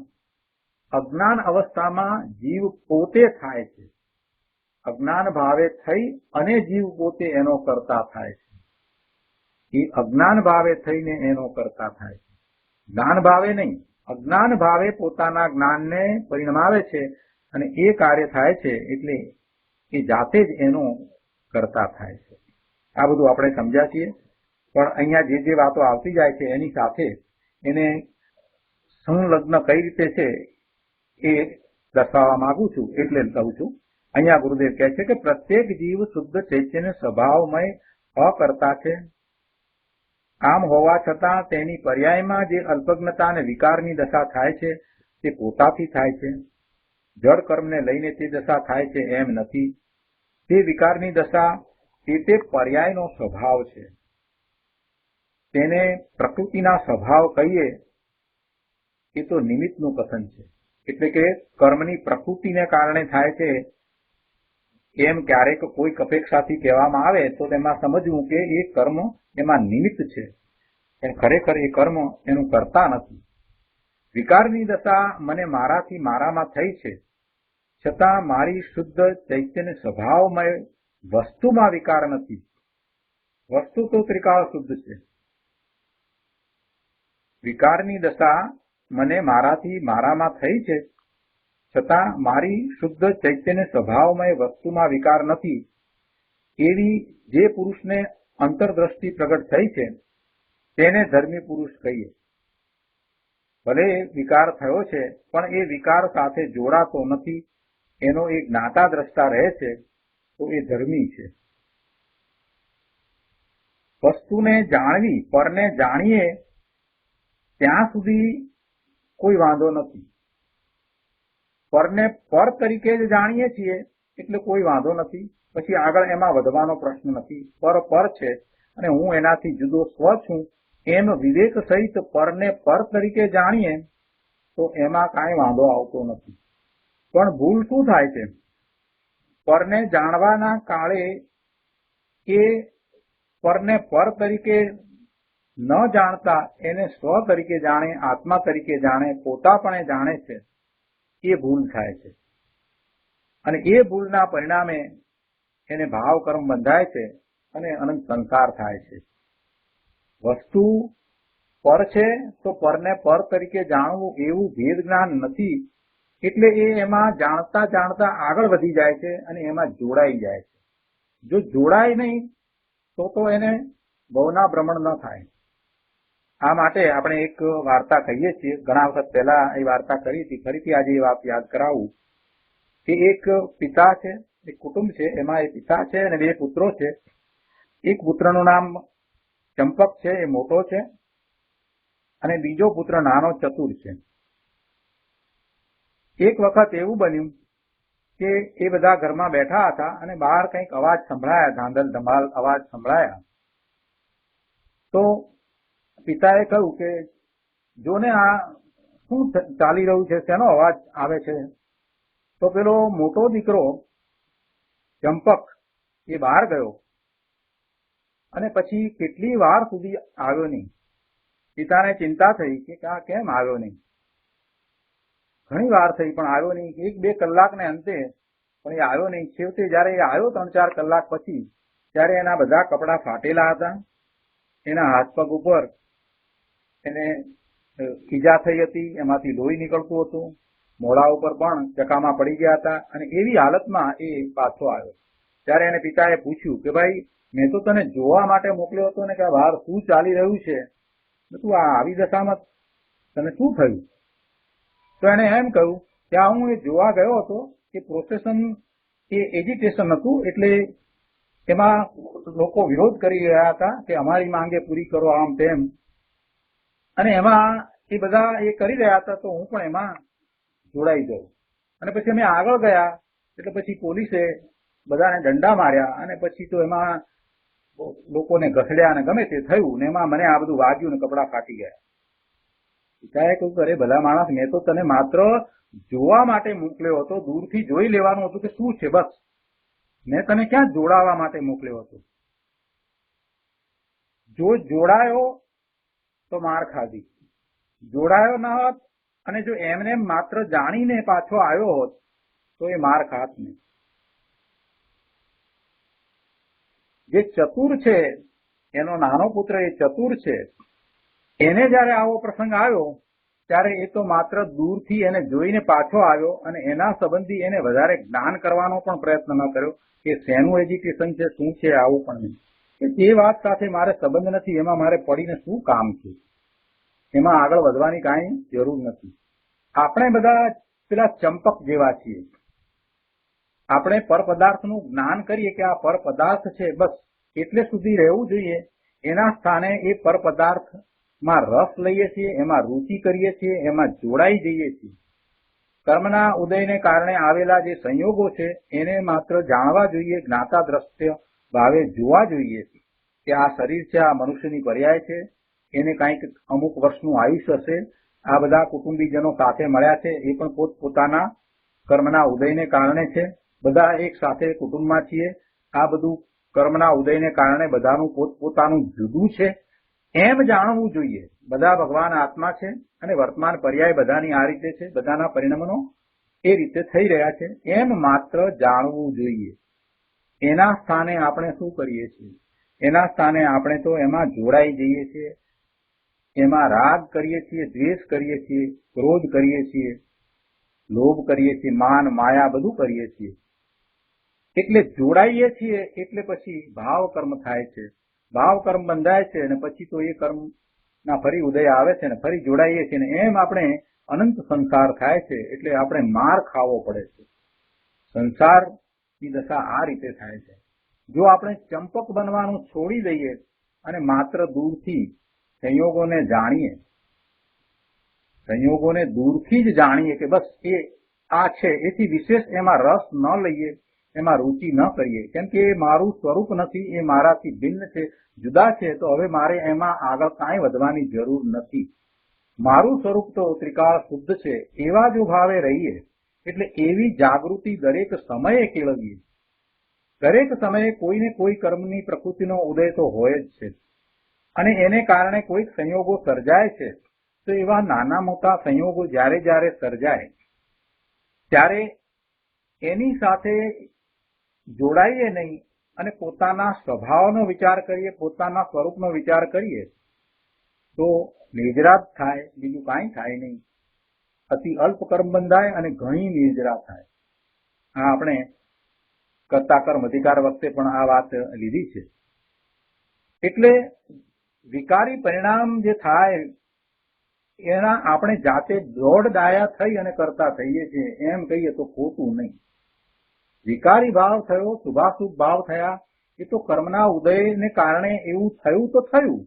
અજ્ઞાન અવસ્થામાં જીવ પોતે થાય છે. અજ્ઞાન ભાવે થઈ અને જીવ પોતે એનો કરતા થાય છે. એ અજ્ઞાન ભાવે થઈને એનો કરતા થાય છે. જ્ઞાન ભાવે નહીં, અજ્ઞાન ભાવે પોતાના જ્ઞાનને પરિણમાવે છે અને એ કાર્ય થાય છે એટલે એ જાતે જ એનો કરતા થાય છે. આ બધું આપણે સમજ્યા છીએ. પણ અહીંયા જે વાતો આવતી જાય છે એની સાથે એને સંલગ્ન કઈ રીતે છે એ દર્શાવવા માંગુ છું, એટલે કહું છું. અહીંયા ગુરુદેવ કહે છે કે પ્રત્યેક જીવ શુદ્ધ ચૈતન્ય સ્વભાવમય અકર્તા છે. આમ હોવા છતાં તેની પર્યાયમાં જે અલ્પજ્ઞતા અને વિકારની દશા થાય છે તે પોતાથી થાય છે. જળ કર્મને લઈને તે દશા થાય છે એમ નથી. તે વિકારની દશા તે પર્યાયનો સ્વભાવ છે. તેને પ્રકૃતિના સ્વભાવ કહીએ એ તો નિમિત્તનું કથન છે. એટલે કે કર્મની પ્રકૃતિને કારણે થાય છે એમ ક્યારેક કોઈક અપેક્ષાથી કહેવામાં આવે તો તેમાં સમજવું કે એ કર્મ એમાં નિમિત્ત છે, પણ ખરેખર એ કર્મ એનું કરતા નથી. વિકારની દશા મને મારાથી મારામાં થઈ છે, છતાં મારી શુદ્ધ ચૈતન્ય સ્વભાવમય વસ્તુમાં વિકાર નથી. વસ્તુ તો ત્રિકાળ શુદ્ધ છે. વિકારની દશા મને મારાથી મારામાં થઈ છે, છતાં મારી શુદ્ધ ચૈતન્ય સ્વભાવમય વસ્તુમાં વિકાર નથી. એવી જે પુરુષને અંતરદ્રષ્ટિ પ્રગટ થઈ છે તેને ધર્મી પુરુષ કહીએ. ભલે વિકાર થયો છે પણ એ વિકાર સાથે જોડાતો નથી, એનો એ જ્ઞાતા દ્રષ્ટા રહે છે, તો એ ધર્મી છે. વસ્તુને જાણવી, પરને જાણીએ ત્યાં સુધી કોઈ વાંધો નથી. પરને પર તરીકે જ જાણીએ છીએ એટલે કોઈ વાંધો નથી. પછી આગળ એમાં વધવાનો પ્રશ્ન નથી. પર છે અને હું એનાથી જુદો સ્વ છું એમ વિવેક સહિત પરને પર તરીકે જાણીએ તો એમાં કાંઈ વાંધો આવતો નથી. પણ ભૂલ શું થાય છે? પરને જાણવાના કાળે એ પરને પર તરીકે ન જાણતા એને સ્વ તરીકે જાણે, આત્મા તરીકે જાણે, પોતાપણે જાણે છે, એ ભૂલ થાય છે. અને એ ભૂલના પરિણામે એને ભાવ કર્મ બંધાય છે અને અનંત સંસાર થાય છે. વસ્તુ પર છે તો પરને પર તરીકે જાણવું એવું ભેદ જ્ઞાન નથી, એટલે એ એમાં જાણતા જાણતા આગળ વધી જાય છે અને એમાં જોડાઈ જાય છે. જો જોડાય નહીં તો એને ભવના ભ્રમણ ન થાય. આ માટે આપણે એક વાર્તા કહીએ છીએ. ઘણા વખત પહેલા એ વાર્તા કરી હતી, ફરીથી આજે એ વાત યાદ કરાવું કે એક પિતા છે, એક કુટુંબ છે, એમાં એક પિતા છે અને બે પુત્રો છે. એક પુત્રનું નામ ચંપક છે એ મોટો છે અને બીજો પુત્ર નાનો ચતુર છે. એક વખત એવું બન્યું કે એ બધા ઘરમાં બેઠા હતા અને બહાર કંઈક અવાજ સંભળાયા, ધાંધલ ધમાલ અવાજ સંભળાયા. તો પિતાએ કહ્યું કે જોને આ શું ચાલી રહ્યું છે, શેનો અવાજ આવે છે? તો પેલો મોટો દીકરો ચંપક એ બહાર ગયો અને પછી કેટલી વાર સુધી આવ્યો નહીં. પિતાને ચિંતા થઈ કે આ કેમ આવ્યો નહીં. ઘણી વાર થઈ પણ આવ્યો નહીં. 1-2 કલાકને અંતે પણ એ આવ્યો નહીં. છેવટે જયારે એ આવ્યો 3-4 કલાક પછી, ત્યારે એના બધા કપડા ફાટેલા હતા, એના હાથ પગ ઉપર એને ઈજા થઈ હતી, એમાંથી લોહી નીકળતું હતું, મોઢા ઉપર પણ ચકામાં પડી ગયા હતા અને એવી હાલતમાં એ પાછો આવ્યો. ત્યારે એને પિતાએ પૂછ્યું કે ભાઈ, મેં તો તને જોવા માટે મોકલ્યો હતો ને કે બહાર શું ચાલી રહ્યું છે, તું આ આવી દશામાં તને શું થયું? તો એને એમ કહ્યું કે આ હું એ જોવા ગયો હતો કે પ્રોસેશન એ એજિટેશન હતું, એટલે એમાં લોકો વિરોધ કરી રહ્યા હતા કે અમારી માંગે પૂરી કરો આમ તેમ, અને એમાં એ બધા એ કરી રહ્યા હતા તો હું પણ એમાં જોડાઈ ગયો. અને પછી અમે આગળ ગયા એટલે પછી પોલીસે બધાને દંડા માર્યા અને પછી તો એમાં લોકોને ઘસડ્યા અને ગમે તે થયું ને એમાં મને આ બધું વાગ્યું ને કપડા ફાટી ગયા. પિતાએ કહ્યું, અરે ભલા માણસ, મેં તો તને માત્ર જોવા માટે મોકલ્યો હતો, દૂરથી જોઈ લેવાનું હતું કે શું છે, બસ. મેં તને ક્યાં જોડાવા માટે મોકલ્યો હતો? જો જોડાયો તો માર ખાધી, જોડાયો ના હોત અને જો એમને માત્ર જાણીને પાછો આવ્યો હોત તો એ માર ખાત નહીં. જે ચતુર છે, એનો નાનો પુત્ર એ ચતુર છે, એને જયારે આવો પ્રસંગ આવ્યો ત્યારે એ તો માત્ર દૂરથી એને જોઈને પાછો આવ્યો અને એના સંબંધી એને વધારે જ્ઞાન કરવાનો પણ પ્રયત્ન ન કર્યો કે શેનું એજ્યુકેશન છે, શું છે, આવું પણ નહીં. એ વાત સાથે મારે સંબંધ નથી, એમાં મારે પડીને શું કામ છે, એમાં આગળ વધવાની કાંઈ જરૂર નથી. આપણે બધા પેલા ચંપક જેવા છીએ. આપણે પરપદાર્થનું જ્ઞાન કરીએ કે આ પરપદાર્થ છે, બસ એટલે સુધી રહેવું જોઈએ. એના સ્થાને એ પરપદાર્થમાં રસ લઈએ છીએ, એમાં રુચિ કરીએ છીએ, એમાં જોડાઈ જઈએ છીએ. કર્મના ઉદયને કારણે આવેલા જે સંયોગો છે એને માત્ર જાણવા જોઈએ, જ્ઞાતા દ્રષ્ટ્ય ભાવે જોવા જોઈએ કે આ શરીર છે, આ મનુષ્યની પર્યાય છે, એને કંઈક અમુક વર્ષનું આયુષ્ય હશે. આ બધા કુટુંબીજનો સાથે મળ્યા છે, એ પણ પોતપોતાના કર્મના ઉદયને કારણે છે. બધા એક સાથે કુટુંબમાં છીએ. આ બધું કર્મના ઉદયને કારણે બધાનું પોતપોતાનું જુદું છે એમ જાણવું જોઈએ. બધા ભગવાન આત્મા છે અને વર્તમાન પર્યાય બધાની આ રીતે છે, બધાના પરિણામો એ રીતે થઈ રહ્યા છે એમ માત્ર જાણવું જોઈએ. એના સ્થાને આપણે શું કરીએ છીએ? એના સ્થાને આપણે તો એમાં જોડાઈ જઈએ છીએ, એમાં રાગ કરીએ છીએ, દ્વેષ કરીએ છીએ, ક્રોધ કરીએ છીએ, લોભ કરીએ છીએ, માન માયા બધું કરીએ છીએ. એટલે જોડાઈએ છીએ એટલે પછી ભાવ કર્મ થાય છે. ભાવ કર્મ બંધાય છે અને પછી તો એ કર્મ ના ફરી ઉદય આવે છે ને ફરી જોડાઈએ છીએ ને એમ આપણે અનંત સંસાર થાય છે. એટલે આપણે માર ખાવો પડે છે. સંસારની દશા આ રીતે થાય છે. જો આપણે ચંપક બનવાનું છોડી દઈએ અને માત્ર દૂરથી સંયોગોને જાણીએ, સંયોગોને દૂરથી જ જાણીએ કે બસ એ આ છે, એથી વિશેષ એમાં રસ ન લઈએ, એમાં રુચિ ન કરીએ, કેમ કે એ મારું સ્વરૂપ નથી, એ મારાથી ભિન્ન છે, જુદા છે, તો હવે મારે એમાં આગળ કાંઈ વધવાની જરૂર નથી. મારું સ્વરૂપ તો ત્રિકાળ શુદ્ધ છે, એવા જો ભાવે રહીએ. એટલે એવી જાગૃતિ દરેક સમયે કેળવીએ. દરેક સમયે કોઈને કોઈ કર્મની પ્રકૃતિનો ઉદય તો હોય જ છે અને એને કારણે કોઈક સંયોગો સર્જાય છે. તો એવા નાના મોટા સંયોગો જ્યારે જ્યારે સર્જાય ત્યારે એની સાથે જોડાઈએ નહીં અને પોતાના સ્વભાવનો વિચાર કરીએ, પોતાના સ્વરૂપનો વિચાર કરીએ તો નિર્જરા થાય, બીજું કાંઈ થાય નહીં. અતિ અલ્પ કર્મ બંધાય અને ઘણી નિર્જરા થાય. આ આપણે કર્તા કર્મ અધિકાર વખતે પણ આ વાત લીધી છે. એટલે વિકારી પરિણામ જે થાય એના આપણે જાતે દોઢ ડાયા થઈ અને કરતા થઈએ છીએ એમ કહીએ તો ખોટું નહીં. વિકારી ભાવ થયો, શુભાશુભ ભાવ થયા, એ તો કર્મના ઉદયને કારણે એવું થયું તો થયું,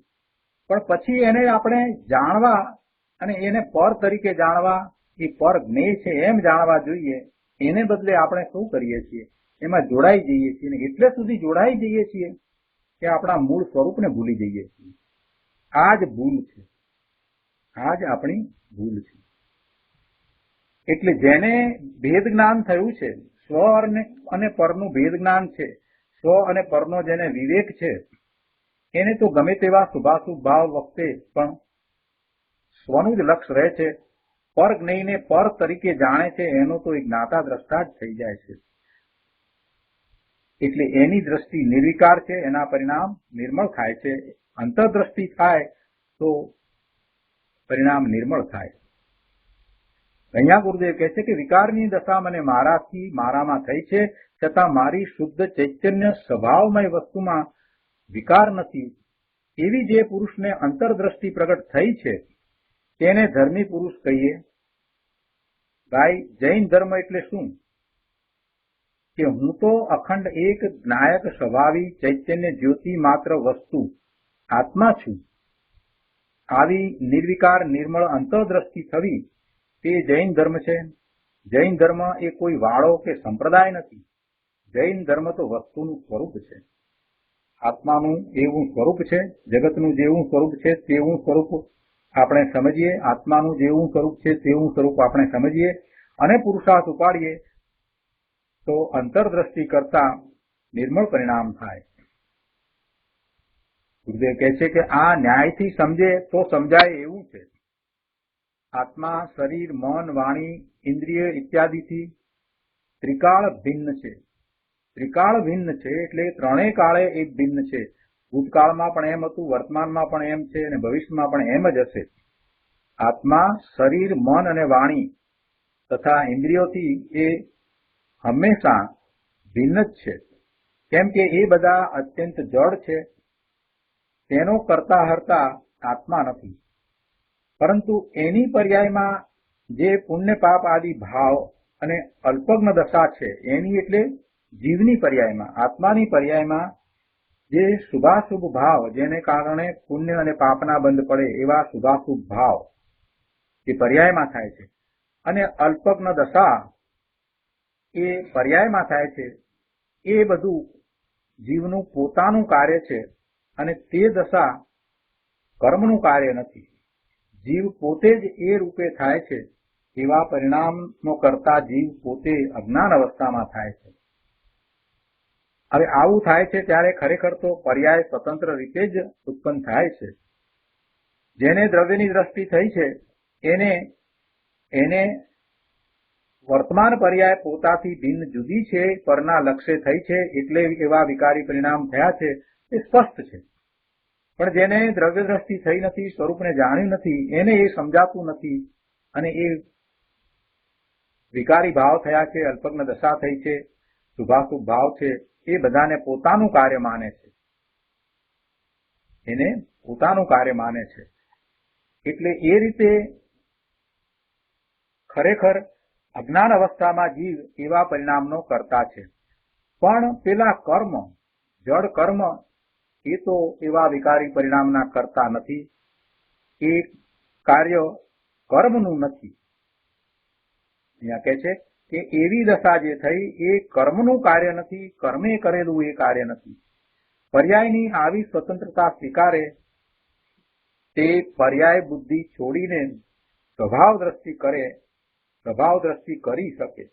પણ પછી એને આપણે જાણવા અને એને પર તરીકે જાણવા, એ પર જ્ઞેય છે એમ જાણવા જોઈએ. એને બદલે આપણે શું કરીએ છીએ, એમાં જોડાઈ જઈએ છીએ, અને એટલે સુધી જોડાઈ જઈએ છીએ કે આપણા મૂળ સ્વરૂપને ભૂલી જઈએ છીએ. આ જ ભૂલ છે, આ જ આપણી ભૂલ છે. એટલે જેને ભેદ જ્ઞાન થયું છે, સ્વ અને પરનું ભેદ જ્ઞાન છે, સ્વ અને પરનો જેને વિવેક છે, એને તો ગમે તેવા શુભાશુભ ભાવ વખતે પણ સ્વનું જ લક્ષ્ય રહે છે. પર જ્ઞેયને પર તરીકે જાણે છે, એનો તો એક જ્ઞાતા દ્રષ્ટા જ થઈ જાય છે. એટલે એની દ્રષ્ટિ નિર્વિકાર છે, એના પરિણામ નિર્મળ થાય છે. અંતરદ્રષ્ટિ થાય તો પરિણામ નિર્મળ થાય. અહીંયા ગુરુદેવ કહે છે કે વિકારની દશા મને મારાથી મારામાં થઈ છે, છતાં મારી શુદ્ધ ચૈતન્ય સ્વભાવમય વસ્તુમાં વિકાર નથી. એવી જે પુરુષને અંતરદ્રષ્ટિ પ્રગટ થઈ છે તેને ધર્મી પુરુષ કહીએ. ભાઈ, જૈન ધર્મ એટલે શું? કે હું તો અખંડ એક જ્ઞાયક સ્વભાવી ચૈતન્ય જ્યોતિ માત્ર વસ્તુ આત્મા છું. આવી નિર્વિકાર નિર્મળ અંતરદ્રષ્ટિ થવી તે જૈન ધર્મ છે. જૈન ધર્મ એ કોઈ વાળો કે સંપ્રદાય નથી. જૈન ધર્મ તો વસ્તુનું સ્વરૂપ છે. આત્માનું એવું સ્વરૂપ છે, જગતનું જેવું સ્વરૂપ છે તેવું સ્વરૂપ આપણે સમજીએ, આત્માનું જેવું સ્વરૂપ છે તેવું સ્વરૂપ આપણે સમજીએ અને પુરુષાર્થ ઉપાડીએ તો અંતરદ્રષ્ટિ કરતા નિર્મળ પરિણામ થાય. ગુરુદેવ કહે છે કે આ ન્યાયથી સમજે તો સમજાય એવું છે. આત્મા શરીર મન વાણી ઇન્દ્રિય ઇત્યાદિથી ત્રિકાળ ભિન્ન છે. ત્રિકાળ ભિન્ન છે એટલે ત્રણેય કાળે એક ભિન્ન છે. ભૂતકાળમાં પણ એમ હતું, વર્તમાનમાં પણ એમ છે અને ભવિષ્યમાં પણ એમ જ હશે. આત્મા શરીર મન અને વાણી તથા ઇન્દ્રિયોથી એ હંમેશા ભિન્ન જ છે. કેમ કે એ બધા અત્યંત જડ છે. તેનો કરતા હરતા આત્મા નથી. પરંતુ એની પર્યાયમાં જે પુણ્ય પાપ આદિ ભાવ અને અલ્પજ્ઞ દશા છે એની એટલે જીવની પર્યાયમાં, આત્માની પર્યાયમાં જે શુભાશુભ ભાવ જેને કારણે પુણ્ય અને પાપના બંધ પડે એવા શુભાશુભ ભાવ એ પર્યાયમાં થાય છે, અને અલ્પજ્ઞ દશા એ પર્યાયમાં થાય છે. એ બધું જીવનું પોતાનું કાર્ય છે અને તે દશા કર્મનું કાર્ય નથી. જીવ પોતે જ એ રૂપે થાય છે. એવા પરિણામનો કરતા જીવ પોતે અજ્ઞાન અવસ્થામાં થાય છે. હવે આવું થાય છે ત્યારે ખરેખર તો પર્યાય સ્વતંત્ર રીતે જ ઉત્પન્ન થાય છે. જેને દ્રવ્યની દ્રષ્ટિ થઈ છે એને વર્તમાન પર્યાય પોતાથી ભિન્ન જુદી છે, પરના લક્ષ્ય થઈ છે એટલે એવા વિકારી પરિણામ થયા છે એ સ્પષ્ટ છે. પણ જેને દ્રવ્ય દ્રષ્ટિ થઈ નથી, સ્વરૂપને જાણ્યું નથી, એને એ સમજાતું નથી અને એ વિકારી ભાવ થયા છે, અલ્પજ્ઞ દશા થઈ છે, શુભાશુભ ભાવ છે, એ બધાને પોતાનું કાર્ય માને છે. એને પોતાનું કાર્ય માને છે. એટલે એ રીતે ખરેખર અજ્ઞાન અવસ્થામાં જીવ એવા પરિણામનો કરતા છે. પણ પેલા કર્મ, જડ કર્મ, એ તો એવા વિકારી પરિણામના કરતા નથી. એ કાર્ય કર્મનું નથી. અહીંયા કહે છે કે એવી દશા જે થઈ એ કર્મનું કાર્ય નથી, કર્મે કરેલું એ કાર્ય નથી. પર્યાયની આવી સ્વતંત્રતા સ્વીકારે તે પર્યાય બુદ્ધિ છોડીને સ્વભાવ દ્રષ્ટિ કરે, સ્વભાવ દ્રષ્ટિ કરી શકે.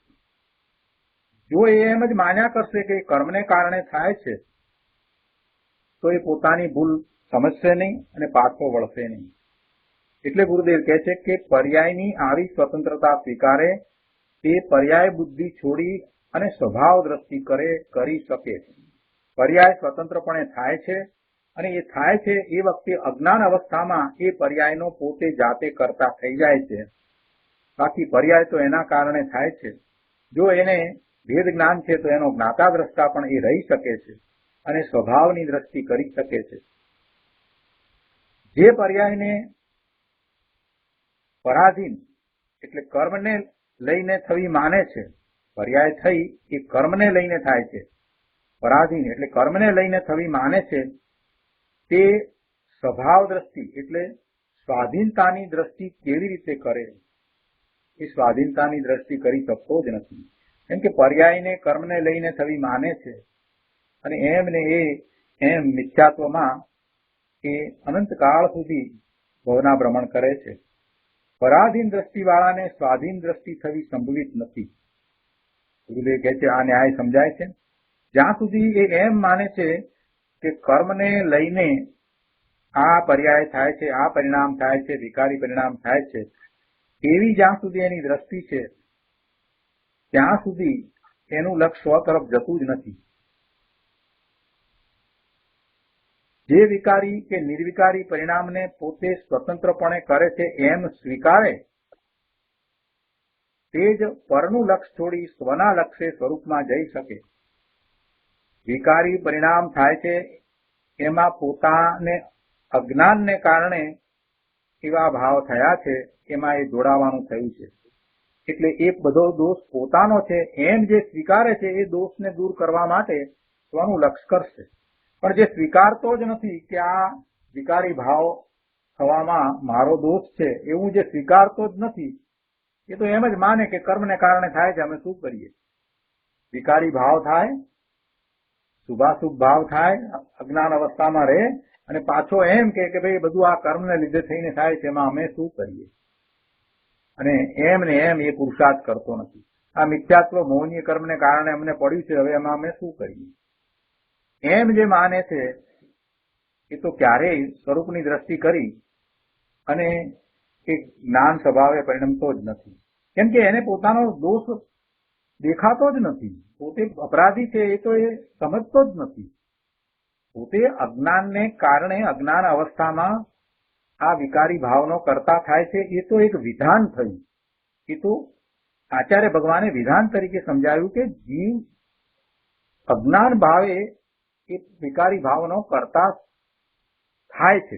જો એ એમ જ માન્યા કરશે કે કર્મને કારણે થાય છે તો એ પોતાની ભૂલ સમજશે નહીં અને પાછો વળશે નહીં. એટલે ગુરુદેવ કહે છે કે પર્યાયની આવી સ્વતંત્રતા સ્વીકારે તે પર્યાય બુદ્ધિ છોડી અને સ્વભાવ દ્રષ્ટિ કરી શકે. પર્યાય સ્વતંત્રપણે થાય છે અને એ થાય છે એ વખતે અજ્ઞાન અવસ્થામાં એ પર્યાયનો પોતે જાતે કરતા થઈ જાય છે. બાકી પર્યાય તો એના કારણે થાય છે. જો એને ભેદ જ્ઞાન છે તો એનો જ્ઞાતા દ્રષ્ટા પણ એ રહી શકે છે અને સ્વભાવની દ્રષ્ટિ કરી શકે છે. જે પર્યાયને પરાધીન એટલે કર્મને લઈને થવી માને છે, પર્યાય થઈ એ કર્મને લઈને થાય છે, પરાધીન એટલે કર્મને લઈને થવી માને છે તે સ્વભાવ દ્રષ્ટિ એટલે સ્વાધીનતાની દ્રષ્ટિ કેવી રીતે કરે? એ સ્વાધીનતાની દ્રષ્ટિ કરી શકતો જ નથી. કેમ કે પર્યાયને કર્મને લઈને થવી માને છે અને એમને એમ મિથ્યાત્વમાં એ અનંતકાળ સુધી ભવના ભ્રમણ કરે છે. પરાધીન દ્રષ્ટિવાળાને સ્વાધીન દ્રષ્ટિ થવી સંભવિત નથી. ગુરુદેવ કહે છે આ ન્યાય સમજાય છે જ્યાં સુધી એ એમ માને છે કે કર્મને લઈને આ પર્યાય થાય છે, આ પરિણામ થાય છે, વિકારી પરિણામ થાય છે, એવી જ્યાં સુધી એની દ્રષ્ટિ છે ત્યાં સુધી એનું લક્ષ્ય સ્વ તરફ જતું જ નથી. જે વિકારી કે નિર્વિકારી પરિણામને પોતે સ્વતંત્રપણે કરે છે એમ સ્વીકારે તે જ પરનું લક્ષ્ય છોડી સ્વના લક્ષ્ય સ્વરૂપમાં જઈ શકે. વિકારી પરિણામ થાય છે એમાં પોતાને અજ્ઞાનને કારણે એવા ભાવ થયા છે, એમાં એ જોડાવાનું થયું છે. એટલે એ બધો દોષ પોતાનો છે એમ જે સ્વીકારે છે એ દોષને દૂર કરવા માટે સ્વનું લક્ષ્ય કરશે. પણ જે સ્વીકારતો જ નથી કે આ વિકારી ભાવ થવામાં મારો દોષ છે એવું જે સ્વીકારતો જ નથી એ તો એમ જ માને કે કર્મને કારણે થાય છે, અમે શું કરીએ. વિકારી ભાવ થાય, શુભાશુભ ભાવ થાય, અજ્ઞાન અવસ્થામાં રહે અને પાછો એમ કે ભાઈ બધું આ કર્મને લીધે થઈને થાય છે, એમાં અમે શું કરીએ. અને એમ ને એમ એ પુરુષાર્થ કરતો નથી. આ મિથ્યાત્વ મોહનીય કર્મને કારણે અમને પડ્યું છે, હવે એમાં અમે શું કરીએ એમ જે માને છે એ તો ક્યારેય સ્વરૂપની દ્રષ્ટિ કરી અને એ જ્ઞાન સ્વભાવે પરિણમતો જ નથી. કેમ કે એને પોતાનો દોષ દેખાતો જ નથી. પોતે અપરાધી છે એ તો એ સમજતો જ નથી. પોતે અજ્ઞાનને કારણે અજ્ઞાન અવસ્થામાં આ વિકારી ભાવનો કરતા થાય છે એ તો એક વિધાન થયું. એ તો આચાર્ય ભગવાને વિધાન તરીકે સમજાવ્યું કે જીવ અજ્ઞાન ભાવે એ વિકારી ભાવનો કરતા થાય છે,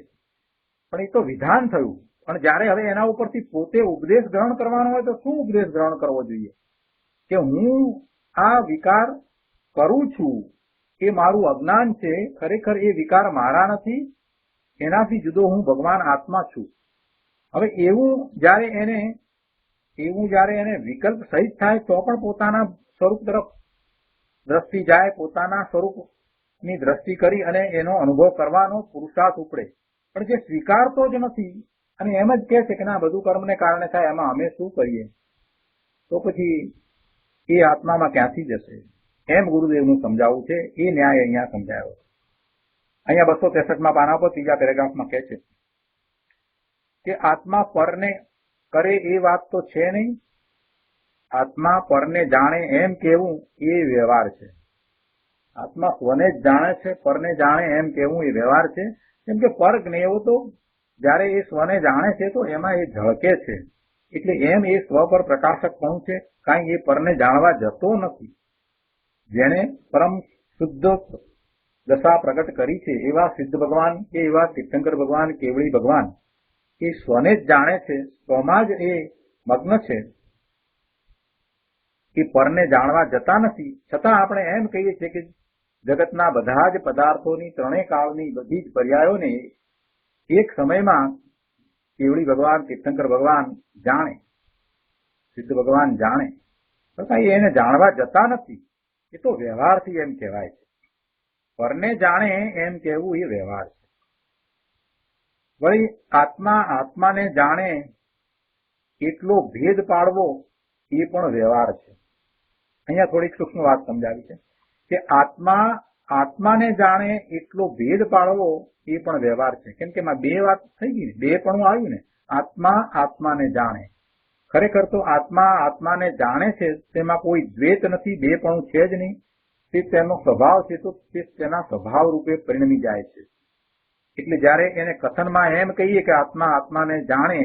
પણ એ તો વિધાન થયું. પણ જયારે હવે એના ઉપરથી પોતે ઉપદેશ ગ્રહણ કરવાનો હોય તો શું ઉપદેશ ગ્રહણ કરવો જોઈએ કે હું આ વિકાર કરું છું એ મારું અજ્ઞાન છે, ખરેખર એ વિકાર મારા નથી, એનાથી જુદો હું ભગવાન આત્મા છું. હવે એવું જયારે એને વિકલ્પ સહિત થાય તો પણ પોતાના સ્વરૂપ તરફ દ્રષ્ટિ જાય, પોતાના સ્વરૂપની દ્રષ્ટિ કરી અને એનો અનુભવ કરવાનો પુરુષાર્થ ઉપડે. પણ જે સ્વીકારતો જ નથી અને એમ જ કહે છે કે ના બધું કર્મને કારણે થાય, એમાં અમે શું કરીએ, તો પછી એ આત્મામાં ક્યાંથી જશે? એમ ગુરુદેવનું સમજાવવું છે. એ ન્યાય અહીંયા સમજાયો. અહીંયા 263 પાના પર ત્રીજા પેરેગ્રાફમાં કહે છે કે આત્મા પરને કરે એ વાત તો છે નહીં. આત્મા પરને જાણે એમ કેવું એ વ્યવહાર છે. આત્મા સ્વને જ જાણે છે, પરને જાણે એમ કેવું એ વ્યવહાર છે. કેમ કે પર જ્ઞેય તો જયારે એ સ્વને જાણે છે તો એમાં એ ઝળકે છે. એટલે એમ એ સ્વ પર પ્રકાશક પણ છે, કાંઈ એ પરને જાણવા જતો નથી. જેને પરમ શુદ્ધ દશા પ્રગટ કરી છે એવા સિદ્ધ ભગવાન કે એવા તીર્થંકર ભગવાન, કેવળી ભગવાન એ સ્વને જ જાણે છે, સ્વમાં જ એ મગ્ન છે. એ પરને જાણવા જતા નથી. છતાં આપણે એમ કહીએ છીએ કે જગતના બધા જ પદાર્થોની, ત્રણેય કાળની બધી જ પર્યાયોને એક સમયમાં કેવળી ભગવાન, તીર્થંકર ભગવાન જાણે, સિદ્ધ ભગવાન જાણે, છતાં એને જાણવા જતા નથી. એ તો વ્યવહારથી એમ કહેવાય છે. પરને જાણે એમ કહેવું એ વ્યવહાર છે. વળી આત્માને જાણે એટલો ભેદ પાડવો એ પણ વ્યવહાર છે. અહીંયા થોડીક સૂક્ષ્મ વાત સમજાવી છે કે આત્માને જાણે એટલો ભેદ પાડવો એ પણ વ્યવહાર છે. કેમ કે એમાં બે વાત થઈ ગઈ ને, બે પણ આવ્યું ને. આત્માને જાણે, ખરેખર તો આત્માને જાણે છે તેમાં કોઈ દ્વૈત નથી, બે પણ છે જ નહીં. તે તેનો સ્વભાવ છે તો તે તેના સ્વભાવ રૂપે પરિણમી જાય છે. એટલે જયારે એને કથનમાં એમ કહીએ કે આત્માને જાણે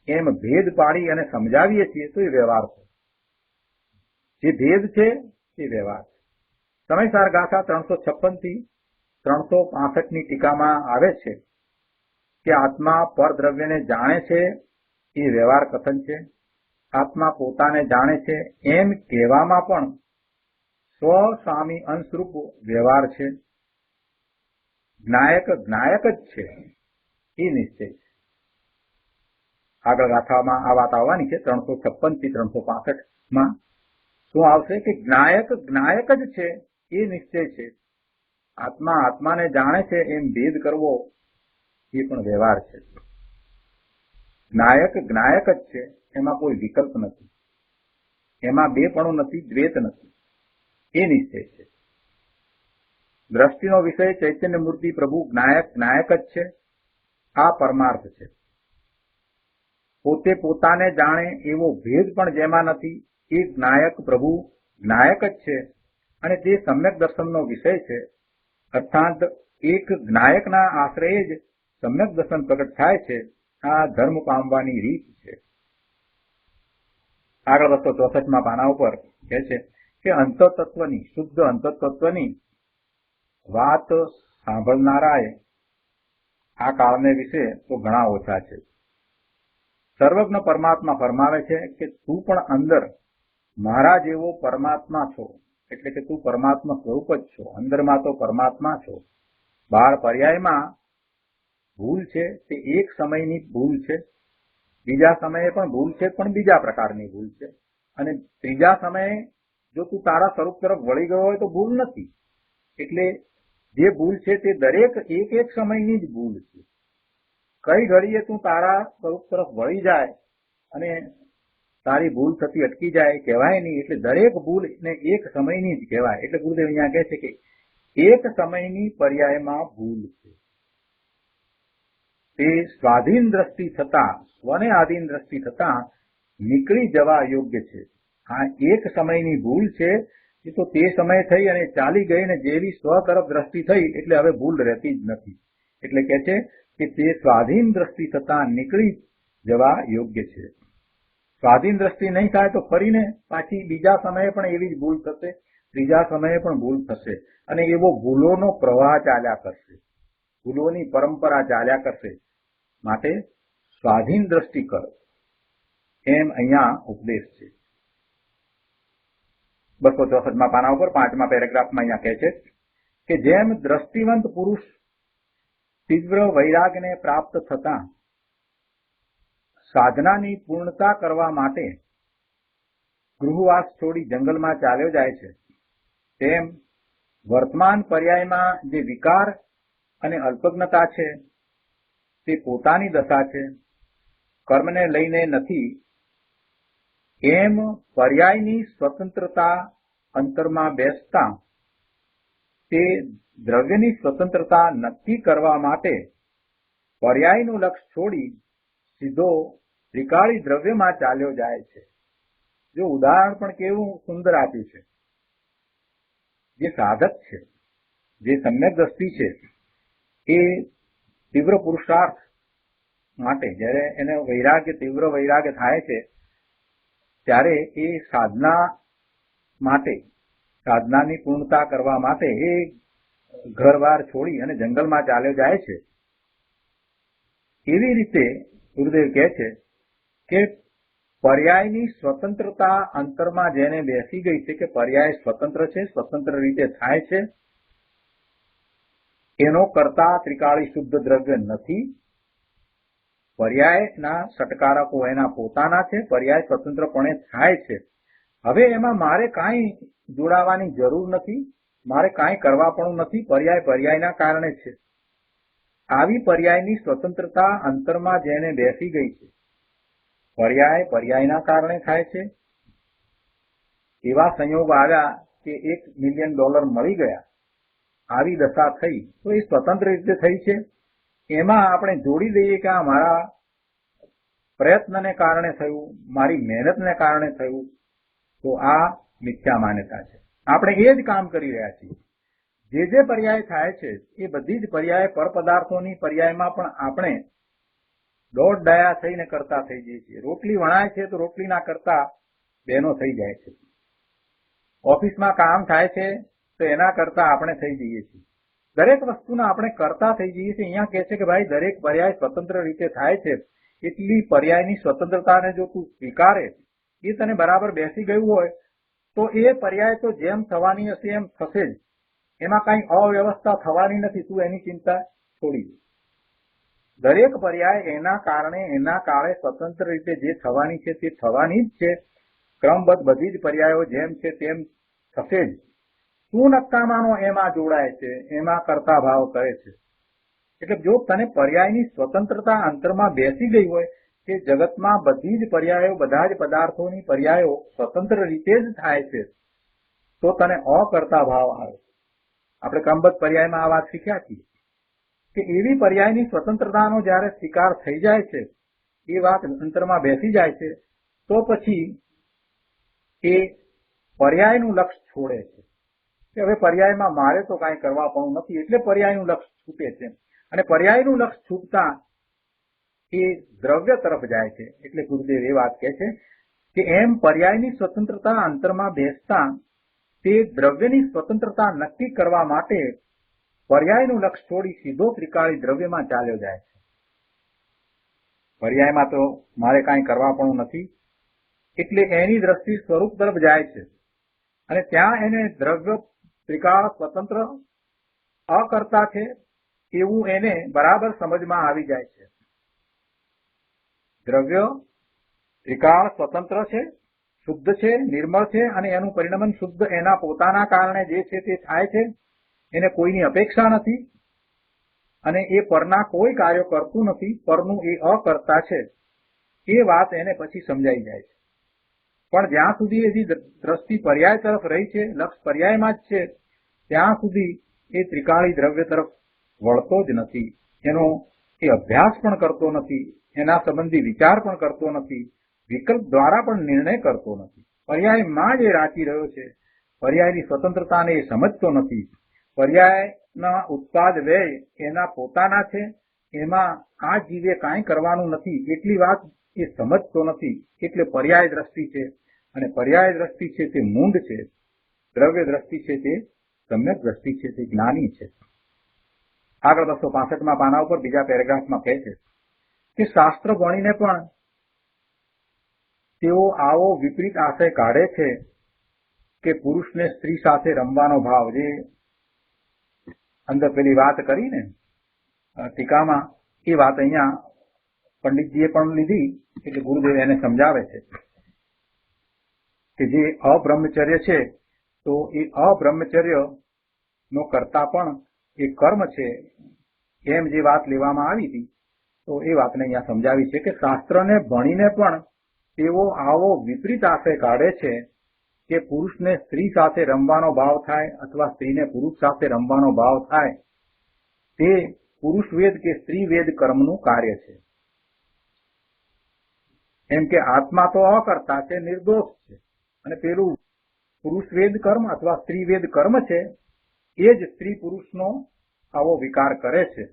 એમ ભેદ પાડી અને સમજાવીએ છીએ તો એ વ્યવહાર છે. જે ભેદ છે એ વ્યવહાર છે. સમયસાર ગાથા 356 થી 365 ની ટીકામાં આવે છે કે આત્મા પરદ્રવ્યને જાણે છે એ વ્યવહાર કથન છે. આત્મા પોતાને જાણે છે એમ કહેવામાં પણ સ્વસ્વામી અંશરૂપ વ્યવહાર છે. જ્ઞાયક જ્ઞાયક જ છે એ નિશ્ચય છે. આગળ ગાથામાં આ વાત આવવાની છે 356 થી 365 શું આવશે કે જ્ઞાયક જ્ઞાયક જ છે એ નિશ્ચય છે. આત્મા આત્માને જાણે છે એમ ભેદ કરવો એ પણ વ્યવહાર છે. જ્ઞાયક જ્ઞાયક જ છે, એમાં કોઈ વિકલ્પ નથી, એમાં બેપણું નથી, દ્વૈત નથી, એ નિશ્ચય છે. દ્રષ્ટિનો વિષય ચૈતન્ય મૂર્તિ પ્રભુ જ્ઞાયક જ્ઞાયક જ છે. આ પરમાર્થ છે. પોતે પોતાને જાણે એવો ભેદ પણ જેમાં નથી એ જ્ઞાયક પ્રભુ જ્ઞાયક જ છે અને તે સમ્યક દર્શનનો વિષય છે. અર્થાત એક જ્ઞાયકના આશ્રયે જ સમ્યક દર્શન પ્રગટ થાય છે. આ ધર્મ પામવાની રીત છે. આગળ 264 પાના ઉપર કહે છે કે અંતતત્વની શુદ્ધ અંતતત્વની વાત સાંભળનારાએ આ કાળને વિશે તો ઘણા ઓછા છે. સર્વજ્ઞ પરમાત્મા ફરમાવે છે કે તું પણ અંદર મારા જેવો પરમાત્મા છો, એટલે કે તું પરમાત્મા સ્વરૂપ જ છો. અંદરમાં તો પરમાત્મા છો. બહાર પર્યાયમાં ભૂલ છે તે એક સમયની ભૂલ છે, બીજા સમયે પણ ભૂલ છે પણ બીજા પ્રકારની ભૂલ છે, અને ત્રીજા સમયે જો તું તારા સ્વરૂપ તરફ વળી ગયો હોય તો ભૂલ નથી. એટલે જે ભૂલ છે તે દરેક એક એક સમયની જ ભૂલ છે. કઈ ઘડીએ તું તારા સ્વરૂપ તરફ વળી જાય અને તારી ભૂલ થતી અટકી જાય કહેવાય નહીં. એટલે દરેક ભૂલ ને એક સમયની જ કહેવાય. એટલે ગુરુદેવ અહીંયા કહે છે કે એક સમયની પર્યાયમાં ભૂલ છે તે સ્વાધીન દ્રષ્ટિ થતા, સ્વને આધીન દ્રષ્ટિ થતા નીકળી જવા યોગ્ય છે. આ એક સમયની ભૂલ છે એ તો તે સમય થઈ અને ચાલી ગઈ ને જેવી સ્વ તરફ દ્રષ્ટિ થઈ એટલે હવે ભૂલ રહેતી જ નથી. એટલે કહે છે કે તે સ્વાધીન દ્રષ્ટિ થતા નીકળી જવા યોગ્ય છે. સ્વાધીન દ્રષ્ટિ નહીં થાય તો ફરીને પાછી બીજા સમયે પણ એવી જ ભૂલ થશે, ત્રીજા સમયે પણ ભૂલ થશે અને એવો ભૂલોનો પ્રવાહ ચાલ્યા કરશે, ભૂલોની પરંપરા ચાલ્યા કરશે. માટે સ્વાધીન દ્રષ્ટિ કરો એમ અહીંયા ઉપદેશ છે. 264 પાના ઉપર 5મા પેરેગ્રાફમાં અહીંયા કહે છે કે જેમ દ્રષ્ટિવંત પુરુષ તીવ્ર વૈરાગને પ્રાપ્ત થતા સાધનાની પૂર્ણતા કરવા માટે ગૃહવાસ છોડી જંગલમાં ચાલ્યો જાય છે, તેમ વર્તમાન પર્યાયમાં જે વિકાર અને અલ્પજ્ઞતા છે તે પોતાની દશા છે, કર્મને લઈને નથી. એમ પર્યાયની સ્વતંત્રતા અંતરમાં બેસતા તે દ્રવ્યની સ્વતંત્રતા નક્કી કરવા માટે પર્યાયનું લક્ષ છોડી સીધો ત્રિકાળી દ્રવ્યમાં ચાલ્યો જાય છે. જો ઉદાહરણ પણ કેવું સુંદર આપ્યું છે. જે સાધક છે, જે સમ્યક દ્રષ્ટિ છે, એ તીવ્ર પુરુષાર્થ માટે જ્યારે એને વૈરાગ્ય, તીવ્ર વૈરાગ્ય થાય છે ત્યારે એ સાધના માટે, સાધનાની પૂર્ણતા કરવા માટે એ ઘરવાર છોડી અને જંગલમાં ચાલ્યો જાય છે. એવી રીતે ગુરુદેવ કહે છે કે પર્યાયની સ્વતંત્રતા અંતરમાં જેને બેસી ગઈ છે કે પર્યાય સ્વતંત્ર છે, સ્વતંત્ર રીતે થાય છે, એનો કરતા ત્રિકાળી શુદ્ધ દ્રવ્ય નથી. પર્યાયના સટકારકો એના પોતાના છે, પર્યાય સ્વતંત્રપણે થાય છે. હવે એમાં મારે કાંઈ જોડાવાની જરૂર નથી, મારે કાંઈ કરવા પણ નથી. પર્યાય પર્યાયના કારણે છે. આવી પર્યાયની સ્વતંત્રતા અંતરમાં જેને બેસી ગઈ છે, પર્યાય પર્યાયના કારણે થાય છે. એવા સંયોગ આવ્યા કે $1 મિલિયન મળી ગયા, આવી દશા થઈ તો એ સ્વતંત્ર રીતે થઈ છે. એમાં આપણે જોડી દઈએ કે આ મારા પ્રયત્નને કારણે થયું, મારી મહેનતને કારણે થયું, તો આ મિથ્યા માન્યતા છે. આપણે એ જ કામ કરી રહ્યા છીએ. જે પર્યાય થાય છે એ બધી જ પર્યાય પરપદાર્થોની પર્યાયમાં પણ આપણે દોઢ ડાયા થઈને કરતા થઈ જઈએ છીએ. રોટલી વણાય છે તો રોટલીના કરતા બહેનો થઈ જાય છે. ઓફિસમાં કામ થાય છે તો એના કરતા આપણે થઈ જઈએ છીએ. દરેક વસ્તુના આપણે કરતા થઈ જઈએ છીએ. અહીંયા કહે છે કે ભાઈ દરેક પર્યાય સ્વતંત્ર રીતે થાય છે, એટલી પર્યાયની સ્વતંત્રતાને જો તું સ્વીકારે, એ તને બરાબર બેસી ગયું હોય તો એ પર્યાય તો જેમ થવાની હશે એમ થશે જ. એમાં કઈ અવ્યવસ્થા થવાની નથી. તું એની ચિંતા છોડી દે. દરેક પર્યાય એના કારણે એના કાળે સ્વતંત્ર રીતે જે થવાની છે તે થવાની જ છે. ક્રમબદ્ધ બધી જ પર્યાયો જેમ છે તેમ થશે જ. તું નક્કામાનો એમાં જોડાય છે, એમાં કરતા ભાવ કરે છે. એટલે જો તને પર્યાયની સ્વતંત્રતા અંતરમાં બેસી ગઈ હોય કે જગતમાં બધી જ પર્યાયો, બધા જ પદાર્થોની પર્યાયો સ્વતંત્ર રીતે જ થાય છે, તો તને અકર્તા ભાવ આવે. આપણે ક્રમબદ્ધ પર્યાયમાં આ વાત શીખ્યા છીએ કે એવી પર્યાયની સ્વતંત્રતાનો જયારે સ્વીકાર થઈ જાય છે, એ વાત અંતરમાં બેસી જાય છે, તો પછી એ પર્યાયનું લક્ષ છોડે છે કે હવે પર્યાયમાં મારે તો કાંઈ કરવા પણ નથી, એટલે પર્યાયનું લક્ષ છૂટે છે. અને પર્યાયનું લક્ષ છૂટતા એ દ્રવ્ય તરફ જાય છે. એટલે ગુરુદેવ એ વાત કહે છે કે એમ પર્યાયની સ્વતંત્રતા અંતરમાં બેસતા તે દ્રવ્યની સ્વતંત્રતા નક્કી કરવા માટે પર્યાયનું લક્ષ છોડી સીધો ત્રિકાળી દ્રવ્યમાં ચાલ્યો જાય છે. પર્યાયમાં તો મારે કાંઈ કરવા પણ નથી, એટલે એની દ્રષ્ટિ સ્વરૂપ તરફ જાય છે અને ત્યાં એને દ્રવ્ય ત્રિકાળ સ્વતંત્ર અકર્તા છે એવું એને બરાબર સમજમાં આવી જાય છે. દ્રવ્ય ત્રિકાળ સ્વતંત્ર છે, શુદ્ધ છે, નિર્મળ છે અને એનું પરિણમન શુદ્ધ એના પોતાના કારણે જે છે તે થાય છે. એને કોઈની અપેક્ષા નથી અને એ પરના કોઈ કાર્યો કરતું નથી. પરનું એ અકર્તા છે. એ વાત એને પછી સમજાઈ જાય છે. પણ જ્યાં સુધી એની દ્રષ્ટિ પર્યાય તરફ રહી છે, લક્ષ પર્યાયમાં જ છે, ત્યાં સુધી એ ત્રિકાળી દ્રવ્ય તરફ વળતો જ નથી. એનો એ અભ્યાસ પણ કરતો નથી, એના સંબંધી વિચાર પણ કરતો નથી, વિકલ્પ દ્વારા પણ નિર્ણય કરતો નથી. પર્યાયમાં જ એ રાચી રહ્યો છે. પર્યાયની સ્વતંત્રતાને એ સમજતો નથી. પર્યાયના ઉત્પાદ વ્યય એના પોતાના છે, એમાં આ જીવે કાંઈ કરવાનું નથી એટલી વાત એ સમજતો નથી. એટલે પર્યાય દ્રષ્ટિ છે અને પર્યાય દ્રષ્ટિ છે તે મૂંઢ છે. દ્રવ્ય દ્રષ્ટિ છે તે સમ્યક દ્રષ્ટિ છે, તે જ્ઞાની છે. આગળ 265માં પાના ઉપર બીજા પેરેગ્રાફમાં કહે છે કે શાસ્ત્ર ભણીને પણ તેઓ આવો વિપરીત આશય કાઢે છે કે પુરુષને સ્ત્રી સાથે રમવાનો ભાવ, જે અંદર પેલી વાત કરી ને ટીકામાં, એ વાત અહીંયા પંડિતજીએ પણ લીધી. એટલે ગુરુદેવ એને સમજાવે છે કે જે અબ્રહ્મચર્ય છે તો એ અબ્રહ્મચર્ય નો કરતા પણ એ કર્મ છે, એમ જે વાત લેવામાં આવી હતી તો એ વાતને અહીંયા સમજાવી છે કે શાસ્ત્રને ભણીને પણ તેઓ આવો વિપરીત આશય કાઢે છે કે પુરુષને સ્ત્રી સાથે રમવાનો ભાવ થાય અથવા સ્ત્રીને પુરુષ સાથે રમવાનો ભાવ થાય તે પુરુષ વેદ કે સ્ત્રી વેદ કર્મનું કાર્ય છે. એમ કે આત્મા તો અકર્તા છે, નિર્દોષ છે, અને પેલું પુરુષ વેદ કર્મ અથવા સ્ત્રી વેદ કર્મ છે એ જ સ્ત્રી પુરુષનો આવો વિકાર કરે છે.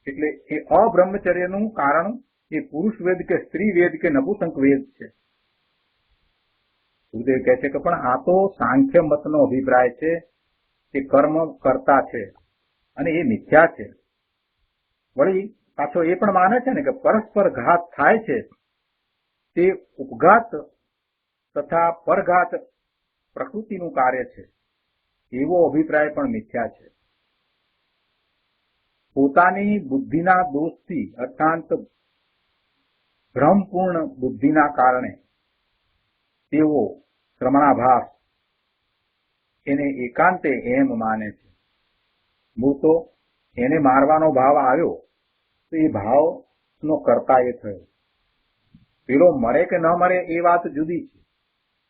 એટલે એ અબ્રહ્મચર્યનું કારણ એ પુરુષ વેદ કે સ્ત્રી વેદ કે નપુંસક વેદ છે. ગુરુદેવ કહે છે કે પણ આ તો સાંખ્ય મતનો અભિપ્રાય છે કે કર્મ કરતા છે અને એ મિથ્યા છે. વળી પાછો એ પણ માને છે ને કે પરસ્પર ઘાત થાય છે તે ઉપઘાત તથા પરઘાત પ્રકૃતિનું કાર્ય છે, એવો અભિપ્રાય પણ મિથ્યા છે. પોતાની બુદ્ધિના દોષથી અર્થાત ભ્રમપૂર્ણ બુદ્ધિના કારણે તેઓ શ્રમણાભાસ એને એકાંતે એમ માને છે. મૂળ તો એને મારવાનો ભાવ આવ્યો તો એ ભાવનો કરતા એ થયો. પેલો મરે કે ન મરે એ વાત જુદી છે,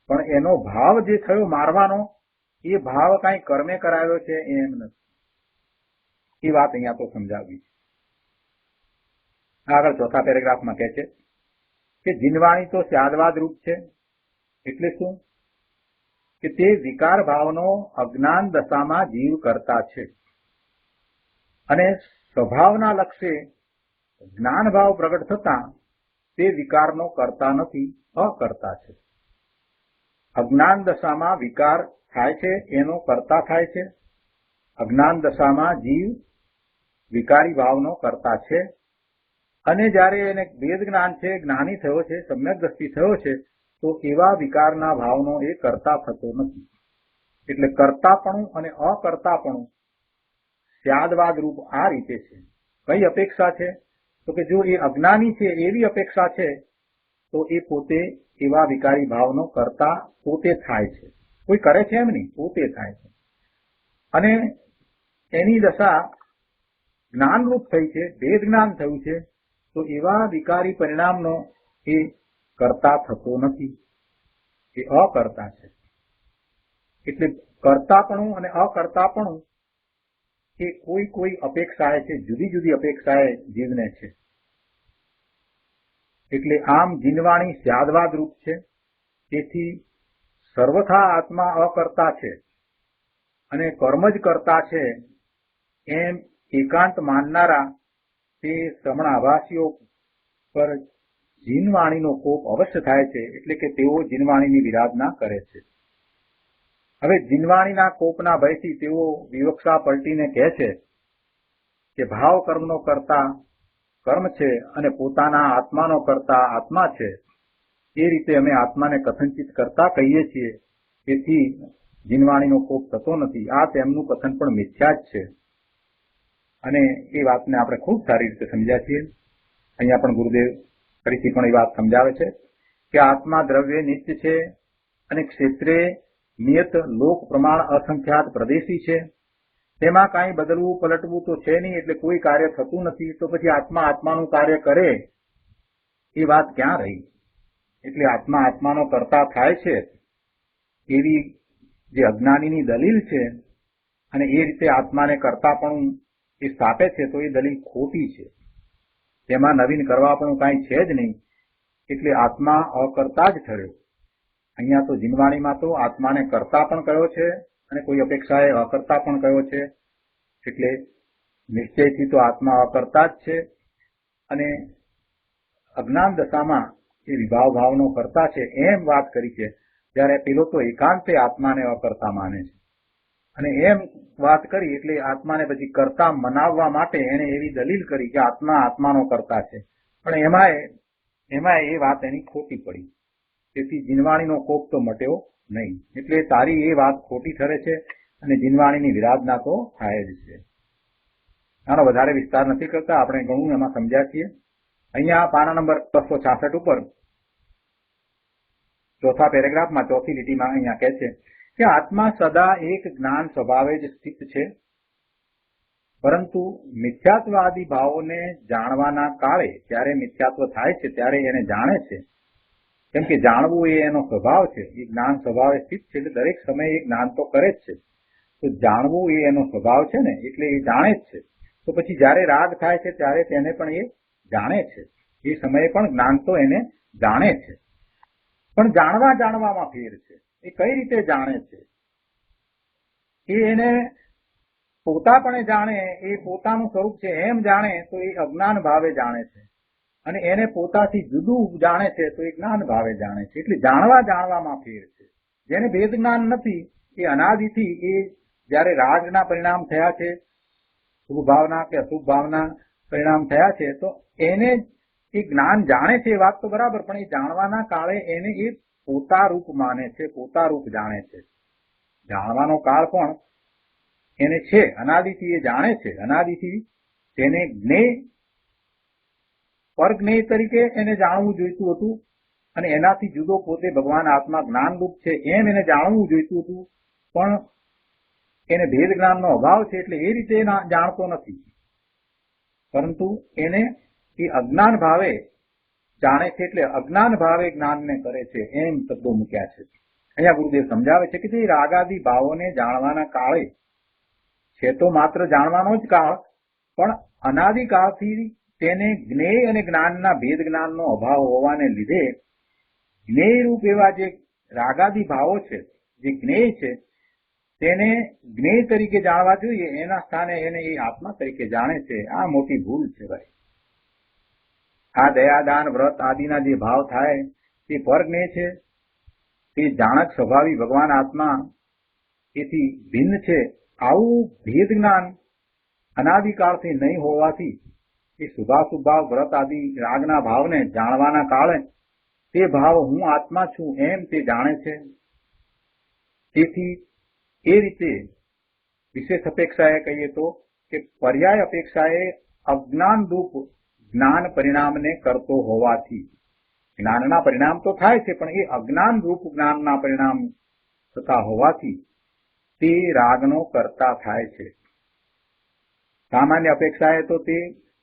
પણ એનો ભાવ જે થયો મારવાનો, એ ભાવ કાંઈ કર્મે કરાવ્યો છે એમ નથી. એ વાત અહીંયા તો સમજાવી છે. આગળ ચોથા પેરેગ્રાફમાં કહે છે કે જીનવાણી તો સ્યાદવાદ રૂપ છે. એટલે શું? કે તે વિકાર ભાવનો અજ્ઞાન દશામાં જીવ કરતા છે અને સ્વભાવના લક્ષ્ય જ્ઞાન ભાવ પ્રગટ થતા તે વિકારનો કરતા નથી, અકર્તા છે. અજ્ઞાન દશામાં વિકાર થાય છે એનો કરતા થાય છે. અજ્ઞાન દશામાં જીવ વિકારી ભાવનો કરતા છે અને જયારે એને વેદ જ્ઞાન છે, જ્ઞાની થયો છે, સમ્યક દ્રષ્ટિ થયો છે, તો એવા વિકારના ભાવનો એ કરતા થતો નથી. એટલે કર્તાપણું અને અકર્તાપણું સ્યાદવાદ રૂપ આ રીતે છે. કઈ અપેક્ષા છે? તો કે જો એ અજ્ઞાની છે એવી અપેક્ષા છે તો એ પોતે એવા વિકારી ભાવનો કરતા પોતે થાય છે. કોઈ કરે છે એમ નહીં, પોતે થાય છે. અને એની દશા જ્ઞાનરૂપ થઈ છે, ભેદ જ્ઞાન થયું છે, તો એવા વિકારી પરિણામનો એ કરતા થતો નથી, એ અકર્તા છે. એટલે કર્તાપણું અને અકર્તાપણું એ કોઈ અપેક્ષાએ છે, જુદી જુદી અપેક્ષાએ જીવને છે. એટલે આમ જીનવાણી સ્યાદવાદ રૂપ છે. તેથી સર્વથા આત્મા અકર્તા છે અને કર્મ જ કરતા છે એમ એકાંત માનનારા તે શ્રમણ આભાસીઓ પર જીનવાણીનો કોપ અવશ્ય થાય છે. એટલે કે તેઓ જીનવાણીની વિરાધના કરે છે. હવે જીનવાણીના કોપના ભયથી તેઓ વિવક્ષા પલટીને કહે છે કે ભાવ કર્મનો કરતા કર્મ છે અને પોતાના આત્માનો કરતા આત્મા છે. એ રીતે અમે આત્માને કથનચિત કરતા કહીએ છીએ. તેથી જીનવાણીનો કોપ થતો નથી. આ તેમનું કથન પણ મિથ્યા જ છે અને એ વાતને આપણે ખૂબ સારી રીતે સમજ્યા છીએ. અહીંયા પણ ગુરુદેવ ફરીથી પણ એ વાત સમજાવે છે કે આત્મા દ્રવ્ય નિત્ય છે અને ક્ષેત્રે નિયત લોક પ્રમાણ અસંખ્યાત પ્રદેશી છે. તેમાં કાંઈ બદલવું પલટવું તો છે નહીં, એટલે કોઈ કાર્ય થતું નથી. તો પછી આત્મા આત્માનું કાર્ય કરે એ વાત ક્યાં રહી? એટલે આત્મા આત્માનો કરતા થાય છે એવી જે અજ્ઞાનીની દલીલ છે અને એ રીતે આત્માને કરતા પણ એ સ્થાપે છે તો એ દલીલ ખોટી છે. તેમાં નવીન કરવા પણ કાંઈ છે જ નહીં. એટલે આત્મા અકર્તા જ ઠર્યો. અહીંયા તો જીનવાણીમાં તો આત્માને કરતા પણ કયો છે અને કોઈ અપેક્ષાએ અકર્તા પણ કયો છે. એટલે નિશ્ચયથી તો આત્મા અકર્તા જ છે અને અજ્ઞાન દશામાં એ વિભાવ ભાવનો કરતા છે એમ વાત કરી છે. જ્યારે પેલો તો એકાંતે આત્માને અકર્તા માને છે અને એમ વાત કરી એટલે આત્માને પછી કરતા મનાવવા માટે એને એવી દલીલ કરી કે આત્મા આત્માનો કરતા છે. પણ એમાં એ વાત એની ખોટી પડી. તેથી જીનવાણીનો કોપ તો મટ્યો નહીં. એટલે તારી એ વાત ખોટી ઠરે છે અને જીનવાણીની વિરાધના તો થાય જ છે. આનો વધારે વિસ્તાર નથી કરતા, આપણે ઘણું એમાં સમજ્યા છીએ. અહીંયા પાના નંબર 266 ઉપર ચોથા પેરેગ્રાફમાં ચોથી લીટીમાં અહીંયા કહે છે કે આત્મા સદા એક જ્ઞાન સ્વભાવે જ સ્થિત છે, પરંતુ મિથ્યાત્વવાદી ભાવોને જાણવાના કાળે જ્યારે મિથ્યાત્વ થાય છે ત્યારે એને જાણે છે. કેમ કે જાણવું એ એનો સ્વભાવ છે. એ જ્ઞાન સ્વભાવે સ્થિત છે એટલે દરેક સમયે એ જ્ઞાન તો કરે જ છે. તો જાણવું એ એનો સ્વભાવ છે ને, એટલે એ જાણે જ છે. તો પછી જ્યારે રાગ થાય છે ત્યારે તેને પણ એ જાણે છે. એ સમયે પણ જ્ઞાન તો એને જાણે છે. પણ જાણવામાં ફેર છે. એ કઈ રીતે જાણે છે? એ એને પોતાપણે જાણે, એ પોતાનું સ્વરૂપ છે એમ જાણે તો એ અજ્ઞાન ભાવે જાણે છે, અને એને પોતાથી જુદું જાણે છે તો એ જ્ઞાન ભાવે જાણે છે. એટલે જાણવામાં ફેર છે. જેને ભેદ જ્ઞાન નથી એ અનાદિથી એ જ્યારે રાગના પરિણામ થયા છે, શુભ ભાવના કે અશુભ ભાવના પરિણામ થયા છે, તો એને એ જ્ઞાન જાણે છે. એ વાત તો બરાબર, પણ એ જાણવાના કાળે એને એ પોતા રૂપ માને છે, પોતા રૂપ જાણે છે. જાણવાનો કાળ પણ એને છે, અનાદિથી એ જાણે છે. અનાદિથી તેને જ્ઞેય પરજ્ઞેય તરીકે એને જાણવું જોઈતું હતું અને એનાથી જુદો પોતે ભગવાન આત્મા જ્ઞાનરૂપ છે એમ એને જાણવું જોઈતું હતું. પણ એને ભેદ જ્ઞાનનો અભાવ છે એટલે એ રીતે જાણતો નથી, પરંતુ એને એ અજ્ઞાન ભાવે જાણે છે. એટલે અજ્ઞાન ભાવે જ્ઞાનને કરે છે એમ શબ્દો મૂક્યા છે. અહીંયા ગુરુદેવ સમજાવે છે કે જે રાગાદી ભાવોને જાણવાના કાળે છે તો માત્ર જાણવાનો જ કાળ, પણ અનાદિકાળથી તેને જ્ઞેય અને જ્ઞાનના ભેદ જ્ઞાનનો અભાવ હોવાને લીધે જ્ઞેય રૂપ એવા જે રાગાદી ભાવો છે, જે જ્ઞેય છે, તેને જ્ઞેય તરીકે જાણવા જોઈએ. એના સ્થાને એને એ આત્મા તરીકે જાણે છે. આ મોટી ભૂલ છે ભાઈ. આ દયાદાન વ્રત આદિના જે ભાવ થાય તે પરજ્ઞેય છે, તે જાણક સ્વભાવી ભગવાન આત્મા એથી ભિન્ન છે. આવું ભેદ જ્ઞાન અનાદિકાળથી નહીં હોવાથી એ શુભાશુભ ભાવ વ્રત આદિ રાગના ભાવને જાણવાના કાળે તે ભાવ હું આત્મા છું એમ તે જાણે છે. તેથી એ રીતે વિશેષ અપેક્ષાએ કહીએ તો કે પર્યાય અપેક્ષાએ અજ્ઞાન રૂપ જ્ઞાન પરિણામને કરતો હોવાથી, જ્ઞાનના પરિણામ તો થાય છે પણ એ અજ્ઞાન રૂપ જ્ઞાનના પરિણામ થતા હોવાથી તે રાગનો કર્તા થાય છે. સામાન્ય અપેક્ષાએ તો તે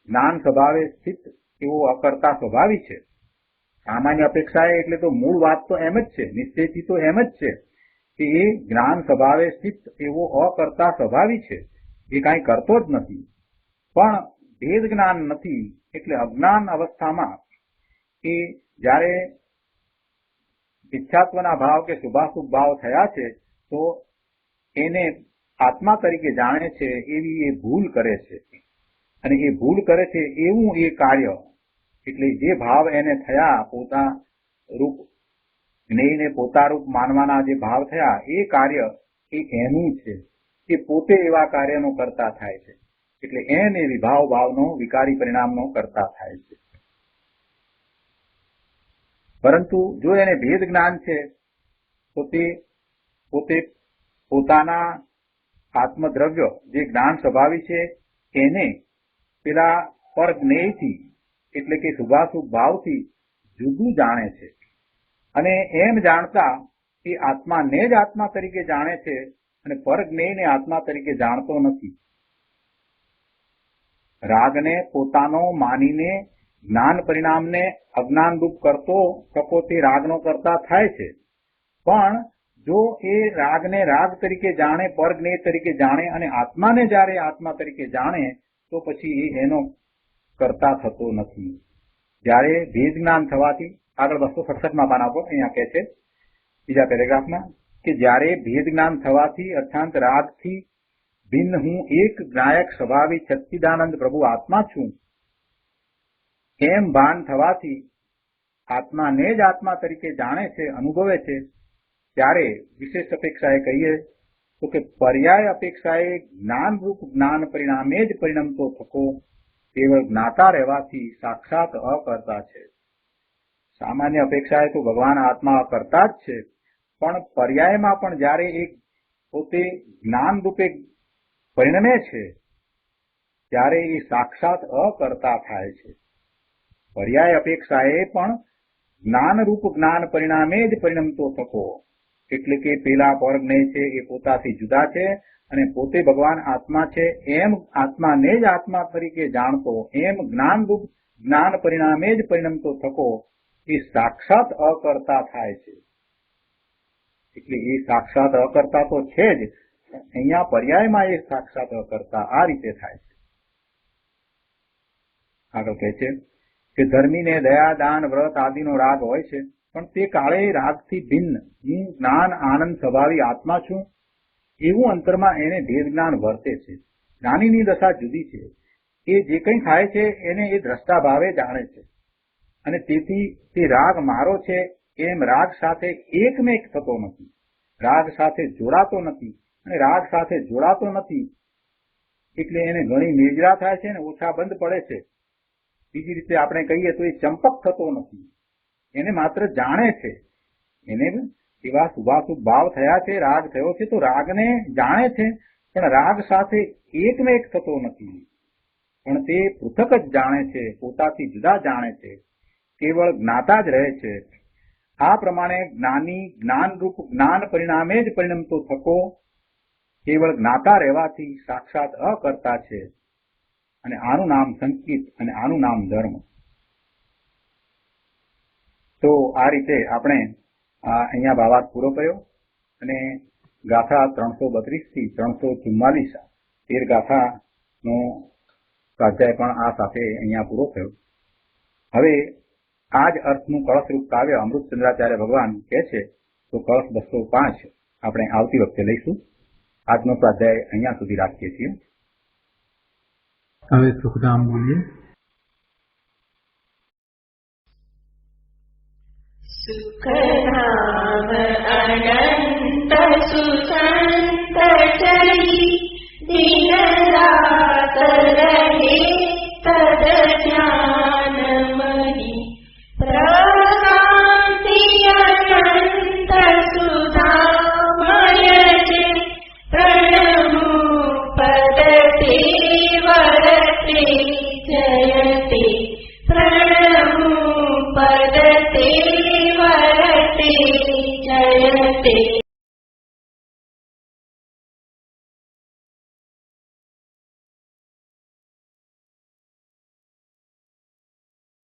જ્ઞાન સ્વભાવે સ્થિત એવો અકર્તા સ્વભાવી છે. સામાન્ય અપેક્ષાએ એટલે તો મૂળ વાત તો એમ જ છે, નિશ્ચયથી તો એમ જ છે કે એ જ્ઞાન સ્વભાવે સ્થિત એવો અકર્તા સ્વભાવી છે, એ કાંઈ કરતો જ નથી. પણ ભેદ જ્ઞાન નથી એટલે અજ્ઞાન અવસ્થામાં એ જ્યારે ઇચ્છાત્વના ભાવ કે શુભાશુભ ભાવ થયા છે તો એને આત્મા તરીકે જાણે છે એવી એ ભૂલ કરે છે. અને એ ભૂલ કરે છે એવું એ કાર્ય, એટલે જે ભાવ એને થયા પોતા રૂપ જ્ઞેયને પોતા રૂપ માનવાના જે ભાવ થયા એ કાર્ય એ એનું છે, એ પોતે એવા કાર્યનો કરતા થાય છે. એટલે એને વિભાવ ભાવનો વિકારી પરિણામનો કરતા થાય છે. પરંતુ જો એને ભેદ જ્ઞાન છે તો તે પોતે પોતાના આત્મદ્રવ્ય જે જ્ઞાન સ્વભાવી છે એને પેલા પર જ્ઞેયથી એટલે કે શુભાશુભ ભાવથી જુદું જાણે છે. અને એમ જાણતા એ આત્માને જ આત્મા તરીકે જાણે છે અને પર જ્ઞેયને આત્મા તરીકે જાણતો નથી. રાગને પોતાનો માનીને જ્ઞાન પરિણામને અજ્ઞાન રૂપ કરતો થકો તે રાગનો કરતા થાય છે. પણ જો એ રાગને રાગ તરીકે જાણે, પર જ્ઞેય તરીકે જાણે અને આત્માને જ્યારે આત્મા તરીકે જાણે તો પછી એ એનો કરતા થતો નથી. જ્યારે ભેદ જ્ઞાન થવાથી, આગળ 267માં પાના પર અહીંયા કહે છે બીજા પેરેગ્રાફમાં કે જ્યારે ભેદ જ્ઞાન થવાથી અર્થાંત રાગથી ભિન્ન હું એક જ્ઞાયક સ્વભાવી સચ્ચિદાનંદ પ્રભુ આત્મા છું એમ ભાન થવાથી આત્માને જ આત્મા તરીકે જાણે છે, અનુભવે છે, ત્યારે વિશેષ અપેક્ષાએ કહીએ તો કે પર્યાય અપેક્ષાએ જ્ઞાનરૂપ જ્ઞાન પરિણામે જ પરિણમતો થકો કેવળ જ્ઞાતા રહેવાથી સાક્ષાત અકર્તા છે. સામાન્ય અપેક્ષાએ તો ભગવાન આત્મા અકર્તા જ છે, પણ પર્યાયમાં પણ જ્યારે એક પોતે જ્ઞાન રૂપે પરિણમે છે ત્યારે એ સાક્ષાત અકર્તા થાય છે. પર્યાય અપેક્ષાએ પણ જ્ઞાનરૂપ જ્ઞાન પરિણામે જ પરિણમતો થકો, એટલે કે પેલા પર જ્ઞેય છે એ પોતાથી જુદા છે અને પોતે ભગવાન આત્મા છે એમ આત્માને જ આત્મા તરીકે જાણતો, એમ જ્ઞાનરૂપ જ્ઞાન પરિણામે જ પરિણમતો થકો એ સાક્ષાત અકર્તા થાય છે. એટલે એ સાક્ષાત અકર્તા તો છે જ, અહીંયા પર્યાયમાં એ સાક્ષાત અકર્તા આ રીતે થાય છે. આગળ કહે છે કે ધર્મીને દયા દાન વ્રત આદિનો રાગ હોય છે, પણ તે કાળે રાગથી ભિન્ન હું જ્ઞાન આનંદ સ્વભાવી આત્મા છું એવું અંતરમાં એને ભેદ જ્ઞાન વર્તે છે. જ્ઞાનીની દશા જુદી છે. એ જે કંઈ થાય છે એને એ દ્રષ્ટા ભાવે જાણે છે અને તેથી તે રાગ મારો છે એમ રાગ સાથે એકમેક થતો નથી, રાગ સાથે જોડાતો નથી. અને રાગ સાથે જોડાતો નથી એટલે એને ઘણી નિર્જરા થાય છે અને ઓછા બંધ પડે છે. બીજી રીતે આપણે કહીએ તો એ ચંપક થતો નથી, એને માત્ર જાણે છે. એને એવા શુભાશુભ ભાવ થયા છે, રાગ થયો છે તો રાગને જાણે છે પણ રાગ સાથે એકમેક થતો નથી, પણ તે પૃથક જ જાણે છે, પોતાથી જુદા જાણે છે, કેવળ જ્ઞાતા જ રહે છે. આ પ્રમાણે જ્ઞાની જ્ઞાનરૂપ જ્ઞાન પરિણામે જ પરિણમતો થકો કેવળ જ્ઞાતા રહેવાથી સાક્ષાત અકર્તા છે અને આનું નામ સંકિત અને આનું નામ ધર્મ. તો આ રીતે આપણે અહીંયા ભાવાર્થ પૂરો કર્યો અને ગાથા 332 થી 344 13 ગાથાનો સ્વાધ્યાય પણ આ સાથે અહીંયા પૂરો થયો. હવે આ જ અર્થનું કળશરૂપ કાવ્ય અમૃતચંદ્રાચાર્ય ભગવાન કહે છે તો કળશ 205 આપણે આવતી વખતે લઈશું. આજનો સ્વાધ્યાય અહીંયા સુધી રાખીએ છીએ. હવે સુખધામ બોલીએ. સુખધામ અનંત સુસંત ચરી દિન રાત રહે તદ જ્ઞાન મહી પ્રકાશ તે